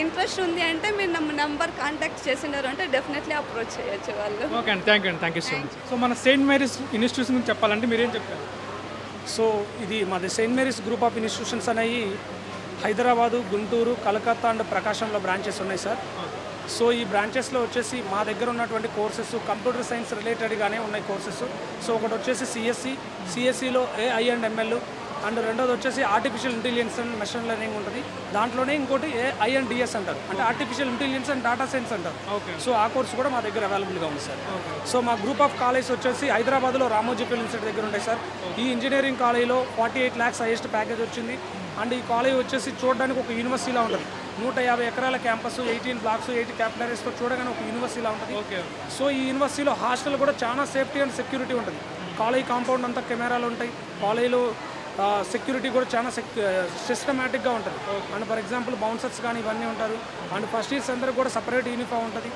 ఇంట్రెస్ట్ ఉంది అంటే మీరు నెంబర్ కాంటాక్ట్ చేసినారు అంటే డెఫినెట్లీ అప్రోచ్ చేయొచ్చు వాళ్ళు. ఓకే అండి, thank you so much. So మన సెయింట్ మేరీస్ ఇన్స్టిట్యూషన్ గురించి చెప్పాలంటే మీరేం చెప్తారు? సో ఇది మాది Saint Mary's group of institutions అనేవి హైదరాబాదు, గుంటూరు, కలకత్తా అండ్ ప్రకాశంలో బ్రాంచెస్ ఉన్నాయి సార్. సో ఈ బ్రాంచెస్లో వచ్చేసి మా దగ్గర ఉన్నటువంటి కోర్సెస్ కంప్యూటర్ సైన్స్ రిలేటెడ్గానే ఉన్నాయి కోర్సెస్. సో ఒకటి వచ్చేసి సిఎస్సిలో AI and ML, అండ్ రెండోది వచ్చేసి artificial intelligence and machine learning ఉంటుంది. దాంట్లోనే ఇంకోటి AI and DS అంటారు, అంటే artificial intelligence and data science అంటారు. సో ఆ కోర్స్ కూడా మా దగ్గర అవైలబుల్గా ఉంది సార్. సో మా గ్రూప్ ఆఫ్ కాలేజ్ వచ్చేసి హైదరాబాద్లో రామోజీ ఫిల్మ్ ఇన్స్టిట్యూట్ దగ్గర ఉంటాయి సార్. ఈ ఇంజనీరింగ్ కాలేజ్లో 48 lakhs హైయెస్ట్ ప్యాకేజ్ వచ్చింది. అండ్ ఈ కాలేజ్ వచ్చేసి చూడడానికి ఒక యూనివర్సిటీలా ఉంటుంది. 150 ఎకరాల క్యాంపస్, 18 blocks, 8 క్యాపిటరీస్తో చూడగానే ఒక యూనివర్సిటీలా ఉంటుంది. సో ఈ యూనివర్సిటీలో హాస్టల్ కూడా చాలా సేఫ్టీ అండ్ సెక్యూరిటీ ఉంటుంది. కాలేజ్ కాంపౌండ్ అంతా కెమెరాలు ఉంటాయి. కాలేజ్లో సెక్యూరిటీ కూడా చాలా సిస్టమేటిక్గా ఉంటుంది. అండ్ ఫర్ ఎగ్జాంపుల్ బౌన్సర్స్ కానీ ఇవన్నీ ఉంటారు. అండ్ ఫస్ట్ ఇయర్స్ అందరూ కూడా సపరేట్ యూనిఫామ్ ఉంటుంది.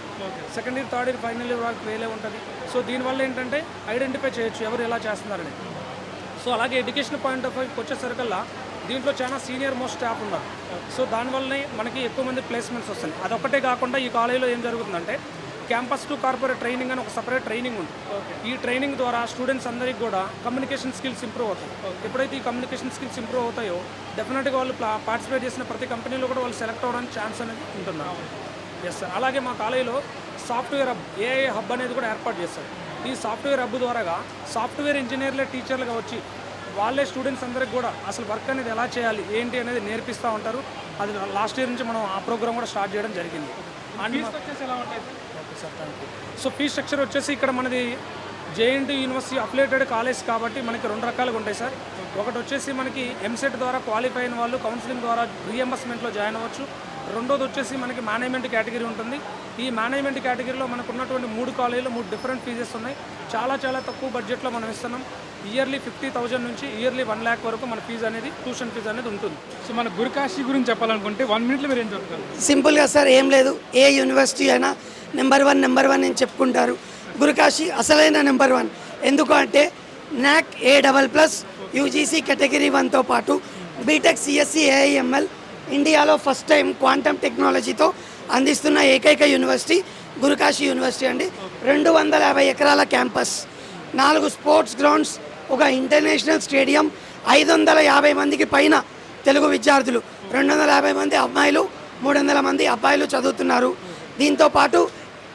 Second year, third year, final year వాళ్ళకి వేలే ఉంటుంది. సో దీనివల్ల ఏంటంటే ఐడెంటిఫై చేయొచ్చు ఎవరు ఎలా చేస్తున్నారని. సో అలాగే ఎడ్యుకేషన్ పాయింట్ ఆఫ్ వ్యూకి వచ్చేసరికల్లా దీంట్లో చాలా సీనియర్ మోస్ట్ స్టాఫ్ ఉన్నారు. సో దానివల్లనే మనకి ఎక్కువ మంది ప్లేస్మెంట్స్ వస్తాయి. అదొక్కటే కాకుండా ఈ కాలేజీలో ఏం జరుగుతుందంటే క్యాంపస్ టు కార్పొరేట్ ట్రైనింగ్ అని ఒక సపరేట్ ట్రైనింగ్ ఉంది. ఈ ట్రైనింగ్ ద్వారా స్టూడెంట్స్ అందరికీ కూడా కమ్యూనికేషన్ స్కిల్స్ ఇంప్రూవ్ అవుతాయి. ఎప్పుడైతే ఈ కమ్యూనికేషన్ స్కిల్స్ ఇంప్రూవ్ అవుతాయో డెఫినెట్గా వాళ్ళు పార్టిసిపేట్ చేసిన ప్రతి కంపెనీలో కూడా వాళ్ళు సెలెక్ట్ అవ్వడానికి ఛాన్స్ అనేది ఉంటుంది. Yes sir. అలాగే మా కాలేజీలో సాఫ్ట్వేర్ హబ్, AI హబ్ అనేది కూడా ఏర్పాటు చేస్తారు. ఈ సాఫ్ట్వేర్ హబ్ ద్వారాగా సాఫ్ట్వేర్ ఇంజనీర్లే టీచర్లుగా వచ్చి వాళ్ళే స్టూడెంట్స్ అందరికి కూడా అసలు వర్క్ అనేది ఎలా చేయాలి ఏంటి అనేది నేర్పిస్తూ ఉంటారు. అది లాస్ట్ ఇయర్ నుంచి మనం ఆ ప్రోగ్రామ్ కూడా స్టార్ట్ చేయడం జరిగింది. And okay sir, thank you. So fee structure వచ్చేసి ఇక్కడ మనది JNT యూనివర్సిటీ అఫిలియేటెడ్ కాలేజ్ కాబట్టి మనకి 2 రకాలుగా ఉంటాయి సార్. ఒకటి వచ్చేసి మనకి ఎంసెట్ ద్వారా క్వాలిఫై అయిన వాళ్ళు కౌన్సిలింగ్ ద్వారా రీఎంబర్స్మెంట్లో జాయిన్ అవ్వచ్చు. రెండోది వచ్చేసి మనకి మేనేజ్మెంట్ కేటగిరీ ఉంటుంది. ఈ మేనేజ్మెంట్ కేటగిరీలో మనకు ఉన్నటువంటి 3 కాలేజీలు 3 డిఫరెంట్ ఫీజెస్ ఉన్నాయి. చాలా తక్కువ బడ్జెట్లో మనం ఇస్తున్నాం. ఇయర్లీ 50,000 నుంచి ఇయర్లీ 1 lakh వరకు మన ఫీజు అనేది, ట్యూషన్ ఫీజు అనేది ఉంటుంది. సో మన గురుకాశీ గురించి చెప్పాలనుకుంటే 1 minute మీరు ఏం చెప్తారు? సింపుల్గా సార్, ఏం లేదు. ఏ యూనివర్సిటీ అయినా నెంబర్ వన్ అని చెప్పుకుంటారు. గురుకాశీ అసలైన నెంబర్ 1. ఎందుకు అంటే NAC A++ యూజీసీ కేటగిరీ 1తో పాటు బీటెక్ సిఎస్సి ఏఐఎంఎల్ ఇండియాలో ఫస్ట్ టైం క్వాంటమ్ టెక్నాలజీతో అందిస్తున్న ఏకైక యూనివర్సిటీ గురుకాశీ యూనివర్సిటీ అండి. 250 ఎకరాల క్యాంపస్, 4 స్పోర్ట్స్ గ్రౌండ్స్, ఒక ఇంటర్నేషనల్ స్టేడియం, 550 మందికి పైన తెలుగు విద్యార్థులు, 250 మంది అమ్మాయిలు, 300 మంది అబ్బాయిలు చదువుతున్నారు. దీంతోపాటు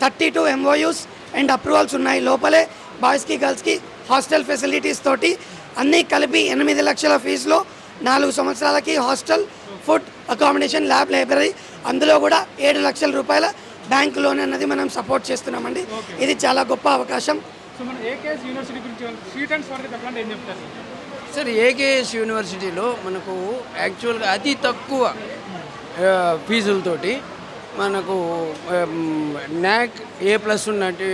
32 MOUs అండ్ అప్రూవల్స్ ఉన్నాయి. లోపలే బాయ్స్కి గర్ల్స్కి హాస్టల్ ఫెసిలిటీస్ తోటి అన్నీ కలిపి 8 లక్షల ఫీజులో 4 సంవత్సరాలకి hostel, food, accommodation, lab, library, అందులో కూడా 7 లక్షల రూపాయల బ్యాంక్ లోన్ అన్నది మనం సపోర్ట్ చేస్తున్నామండి. ఇది చాలా గొప్ప అవకాశం. సో మన ఏకేఎస్ యూనివర్సిటీ గురించి స్టూడెంట్స్ వరకు చెప్పాలంటే ఏం చెప్తారు సార్? ఏకేఎస్ యూనివర్సిటీలో మనకు యాక్చువల్గా అతి తక్కువ ఫీజులతోటి మనకు NAC A+ ఉన్నట్టు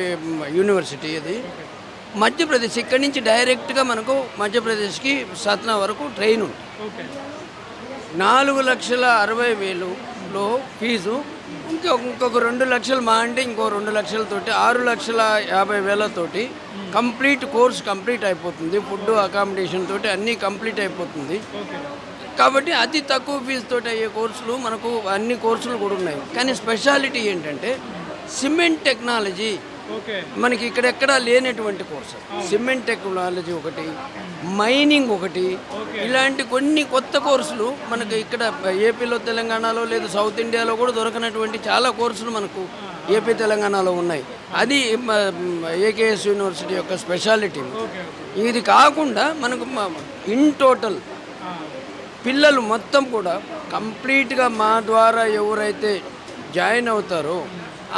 యూనివర్సిటీ ఇది. మధ్యప్రదేశ్ ఇక్కడి నుంచి డైరెక్ట్గా మనకు మధ్యప్రదేశ్కి సత్నా వరకు ట్రైన్ ఉంది. 4,60,000లో ఫీజు, ఇంకొక 2 లక్షలు మా అంటే ఇంకో 2 లక్షలతోటి 6,50,000తోటి కంప్లీట్ కోర్స్ కంప్లీట్ అయిపోతుంది. ఫుడ్, అకామిడేషన్ తోటి అన్నీ కంప్లీట్ అయిపోతుంది. కాబట్టి అతి తక్కువ ఫీజుతోటి అయ్యే కోర్సులు మనకు అన్ని కోర్సులు కూడా ఉన్నాయి. కానీ స్పెషాలిటీ ఏంటంటే సిమెంట్ టెక్నాలజీ మనకి ఇక్కడెక్కడా లేనటువంటి కోర్సు. సిమెంట్ టెక్నాలజీ ఒకటి, మైనింగ్ ఒకటి, ఇలాంటి కొన్ని కొత్త కోర్సులు మనకు ఇక్కడ ఏపీలో, తెలంగాణలో, లేదు సౌత్ ఇండియాలో కూడా దొరకనటువంటి చాలా కోర్సులు మనకు ఏపీ, తెలంగాణలో ఉన్నాయి. అది ఏకేఎస్ యూనివర్సిటీ యొక్క స్పెషాలిటీ. ఇది కాకుండా మనకు ఇన్ టోటల్ పిల్లలు మొత్తం కూడా కంప్లీట్గా మా ద్వారా ఎవరైతే జాయిన్ అవుతారో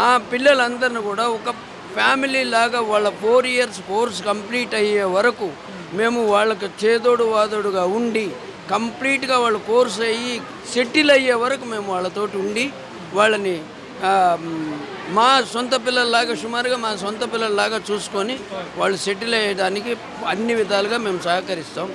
ఆ పిల్లలందరిని కూడా ఒక ఫ్యామిలీ లాగా వాళ్ళ 4 ఇయర్స్ కోర్స్ కంప్లీట్ అయ్యే వరకు మేము వాళ్ళకి చేదోడు వాదోడుగా ఉండి కంప్లీట్గా వాళ్ళ కోర్స్ అయ్యి సెటిల్ అయ్యే వరకు మేము వాళ్ళతోటి ఉండి వాళ్ళని మా సొంత పిల్లల్లాగా, సుమారుగా మా సొంత పిల్లల్లాగా చూసుకొని వాళ్ళు సెటిల్ అయ్యేదానికి అన్ని విధాలుగా మేము సహకరిస్తాం.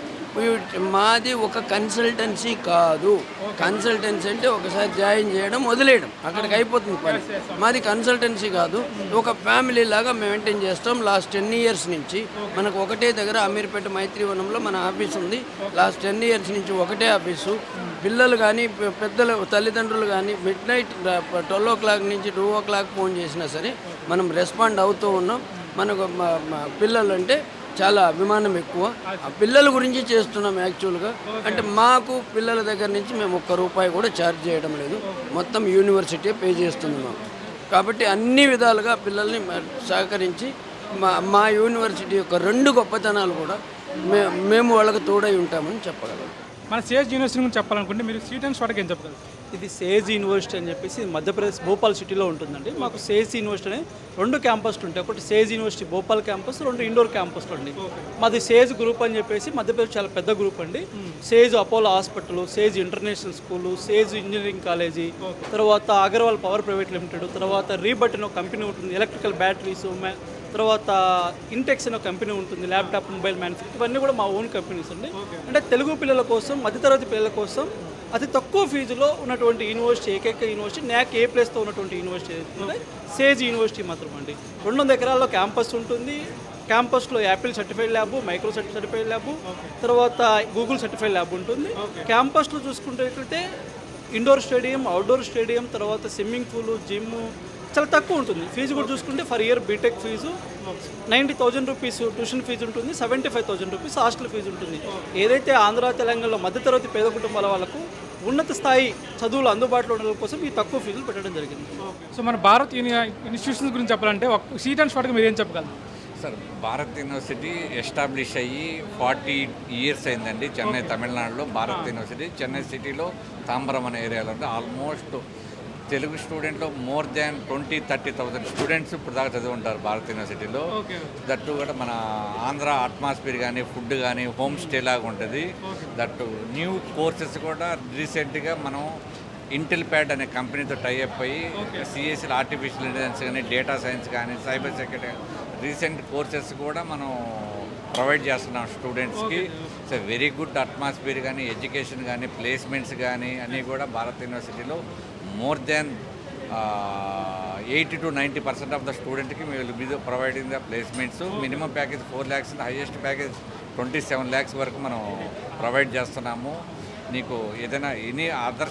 మాది ఒక కన్సల్టెన్సీ కాదు. కన్సల్టెన్సీ అంటే ఒకసారి జాయిన్ చేయడం, వదిలేయడం, అక్కడికి అయిపోతుంది పని. మాది కన్సల్టెన్సీ కాదు, ఒక ఫ్యామిలీ లాగా మెయింటైన్ చేస్తాం. లాస్ట్ 10 ఇయర్స్ నుంచి మనకు ఒకటే దగ్గర అమీర్పేట మైత్రివనంలో మన ఆఫీస్ ఉంది. లాస్ట్ 10 ఇయర్స్ నుంచి ఒకటే ఆఫీసు. పిల్లలు కానీ పెద్దలు తల్లిదండ్రులు కానీ మిడ్నైట్ 12 o'clock నుంచి 2 o'clock ఫోన్ చేసినా సరే మనం రెస్పాండ్ అవుతూ ఉన్నాం. మనకు పిల్లలు అంటే చాలా అభిమానం ఎక్కువ. ఆ పిల్లల గురించి చేస్తున్నాం యాక్చువల్గా. అంటే మాకు పిల్లల దగ్గర నుంచి మేము ₹1 కూడా ఛార్జ్ చేయడం లేదు, మొత్తం యూనివర్సిటీ పే చేస్తుంది మాకు. కాబట్టి అన్ని విధాలుగా పిల్లల్ని సహకరించి మా యూనివర్సిటీ యొక్క 2 గొప్పతనాలు కూడా మేము వాళ్ళకి తోడై ఉంటామని చెప్పగలం. మన సేజ్ యూనివర్సిటీ గురించి చెప్పాలనుకుంటే మీరు స్టూడెంట్స్ వాటికి ఏం చెప్పగలరు? ఇది సేజ్ యూనివర్సిటీ అని చెప్పేసి మధ్యప్రదేశ్ భోపాల్ సిటీలో ఉంటుందండి. మాకు సేజ్ యూనివర్సిటీ అనే 2 క్యాంపస్లు ఉంటాయి. ఒకటి Sage university Bhopal campus, 2 Indore క్యాంపస్లు అండి. మాది సేజ్ గ్రూప్ అని చెప్పేసి మధ్యప్రదేశ్ చాలా పెద్ద గ్రూప్ అండి. Sage Apollo hospital, Sage international school, Sage engineering college, తర్వాత అగర్వాల్ పవర్ ప్రైవేట్ లిమిటెడ్, తర్వాత రీబట్ అనే కంపెనీ ఉంటుంది, ఎలక్ట్రికల్ బ్యాటరీస్, తర్వాత ఇంటెక్స్ అనే కంపెనీ ఉంటుంది, ల్యాప్టాప్, మొబైల్ మ్యానుఫ్యాక్చర్, ఇవన్నీ కూడా మా ఓన్ కంపెనీస్ అండి. అంటే తెలుగు పిల్లల కోసం, మధ్యతరగతి పిల్లల కోసం అతి తక్కువ ఫీజులో ఉన్నటువంటి యూనివర్సిటీ, ఏకైక యూనివర్సిటీ, NAC A+తో ఉన్నటువంటి యూనివర్సిటీ ఏదైతే సేజ్ యూనివర్సిటీ మాత్రం అండి. 200 ఎకరాల్లో క్యాంపస్ ఉంటుంది. క్యాంపస్లో Apple certified lab, micro certified lab, తర్వాత గూగుల్ సర్టిఫైడ్ ల్యాబ్ ఉంటుంది. క్యాంపస్లో చూసుకుంటే ఇండోర్ స్టేడియం, అవుట్డోర్ స్టేడియం, తర్వాత స్విమ్మింగ్ పూల్, జిమ్ చాలా తక్కువ ఉంటుంది. ఫీజు కూడా చూసుకుంటే for year BTech fee 90,000 rupees tuition fee ఉంటుంది, 75,000 రూపీస్ హాస్టల్ ఫీజు ఉంటుంది. ఏదైతే ఆంధ్ర, తెలంగాణలో మధ్యతరగతి పేద కుటుంబాల వాళ్ళకు ఉన్నత స్థాయి చదువులు అందుబాటులో ఉండడం కోసం ఈ తక్కువ ఫీజులు పెట్టడం జరిగింది. సో మన భారత్ ఇన్స్టిట్యూషన్స్ గురించి చెప్పాలంటే స్టూడెంట్స్ వాటికి మీరు ఏం చెప్పగలరు? సార్, భారత్ యూనివర్సిటీ ఎస్టాబ్లిష్ అయ్యి 40 ఇయర్స్ అయిందండి. చెన్నై, తమిళనాడులో భారత్ యూనివర్సిటీ. చెన్నై సిటీలో తాంబరం అనే ఏరియాలో అంటే ఆల్మోస్ట్ తెలుగు స్టూడెంట్లో మోర్ దాన్ 20-30,000 స్టూడెంట్స్ ఇప్పుడు దాకా చదివి ఉంటారు భారత్ యూనివర్సిటీలో. దట్టు కూడా మన ఆంధ్ర అట్మాస్ఫియర్ కానీ, ఫుడ్ కానీ హోమ్ స్టే లాగా ఉంటుంది. దట్టు న్యూ కోర్సెస్ కూడా రీసెంట్గా మనం ఇంటెల్ ప్యాడ్ అనే కంపెనీతో టైఅప్ అయ్యి సిఎస్సిలో ఆర్టిఫిషియల్ ఇంటెలిజెన్స్ కానీ, డేటా సైన్స్ కానీ, సైబర్ సెక్యూరిటీ రీసెంట్ కోర్సెస్ కూడా మనం ప్రొవైడ్ చేస్తున్నాం స్టూడెంట్స్కి. సో వెరీ గుడ్ అట్మాస్ఫియర్ కానీ, ఎడ్యుకేషన్ కానీ, ప్లేస్మెంట్స్ కానీ అన్నీ కూడా భారత్ యూనివర్సిటీలో more than 80-90% of the student ki we will be providing the placements. So minimum package 4 lakhs, the highest package 27 lakhs వరకు మనం ప్రొవైడ్ చేస్తున్నాము. నీకు ఏదైనా ఎనీ అదర్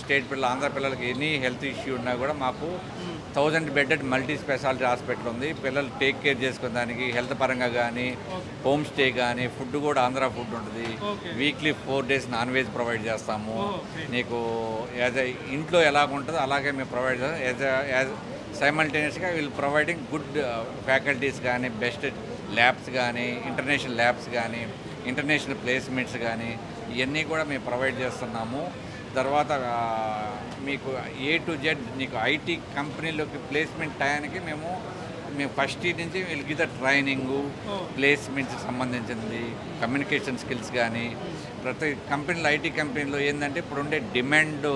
స్టేట్ పిల్లలు, ఆంధ్ర పిల్లలకి ఎనీ హెల్త్ ఇష్యూ ఉన్నా కూడా మాకు 1000 బెడెడ్ మల్టీ స్పెషాలిటీ హాస్పిటల్ ఉంది. పిల్లలు టేక్ కేర్ చేసుకునే దానికి హెల్త్ పరంగా కానీ, హోమ్ స్టే కానీ, ఫుడ్ కూడా ఆంధ్ర ఫుడ్ ఉంటుంది. Weekly 4 days non veg provide చేస్తాము. నీకు యాజ్ ఇంట్లో ఎలాగ ఉంటుందో అలాగే మేము ప్రొవైడ్ చేస్తాం. యాజ్ సైమల్టేనియస్గా వీళ్ళు ప్రొవైడింగ్ గుడ్ ఫ్యాకల్టీస్ కానీ, బెస్ట్ ల్యాబ్స్ కానీ, ఇంటర్నేషనల్ ల్యాబ్స్ కానీ, ఇంటర్నేషనల్ ప్లేస్మెంట్స్ కానీ ఇవన్నీ కూడా మేము ప్రొవైడ్ చేస్తున్నాము. తర్వాత మీకు A to Z నీకు ఐటీ కంపెనీలోకి ప్లేస్మెంట్ టయానికి మేము ఫస్ట్ ఇయర్ నుంచి వీళ్ళకి ట్రైనింగు, ప్లేస్మెంట్స్కి సంబంధించింది, కమ్యూనికేషన్ స్కిల్స్ కానీ ప్రతి కంపెనీలో ఐటీ కంపెనీలో ఏంటంటే ఇప్పుడు ఉండే డిమాండ్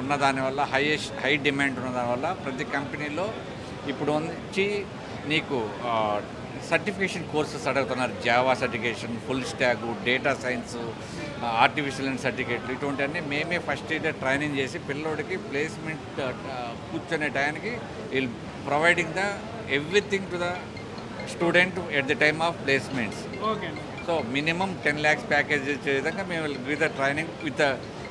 ఉన్న దానివల్ల హై డిమాండ్ ఉన్న దానివల్ల ప్రతి కంపెనీలో ఇప్పుడు వచ్చి నీకు సర్టిఫికేషన్ కోర్సెస్ అడుగుతున్నారు. Java certification, full stock, data science, artificial సర్టిఫికేట్లు ఇటువంటివన్నీ మేమే ఫస్ట్ ఇయర్ ట్రైనింగ్ చేసి పిల్లోడికి ప్లేస్మెంట్ కూర్చునే టైంకి వీళ్ళు providing the everything to the student at the time of placements. So minimum 10 lakhs package ఇచ్చే విధంగా మేము with training with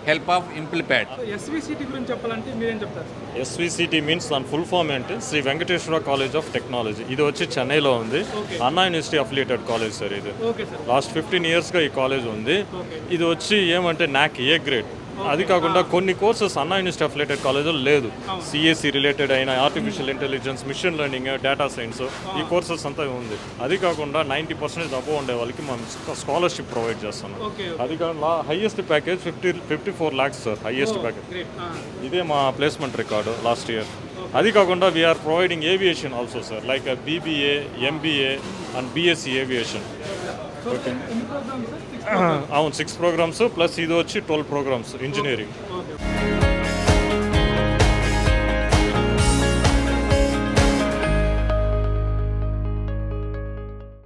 help of ఇంప్లిప్యాడ్. ఎస్విసిటీ గురించి చెప్పాలంటే మీరేం చెప్తారు? ఎస్విసిటీ మీన్స్ దాని ఫుల్ ఫామ్ అంటే Shri Venkateswara college of technology. ఇది వచ్చి చెన్నైలో ఉంది. Anna university affiliated college sir ఇది. లాస్ట్ 15 yearsగా ఈ కాలేజ్ ఉంది. ఇది వచ్చి ఏమంటే NAC A గ్రేడ్. అది కాకుండా కొన్ని కోర్సెస్ అన్నా యూనివర్సిటీ అఫిలియేటెడ్ కాలేజ్లో లేదు. సిఎస్సి రిలేటెడ్ అయిన artificial intelligence, machine learning, data science ఈ కోర్సెస్ అంతా ఉంది. అది కాకుండా 90% అబోవ్ ఉండే వాళ్ళకి మనం స్కాలర్షిప్ ప్రొవైడ్ చేస్తున్నాం. అది కాకుండా highest package 54 lakhs sir, highest package. ఇదే మా ప్లేస్మెంట్ రికార్డు లాస్ట్ ఇయర్. అది కాకుండా we're providing aviation also sir, like BBA, MBA and BSc aviation. Okay, అవును 6 programs ప్లస్ ఇది వచ్చి 12 programs ఇంజనీరింగ్.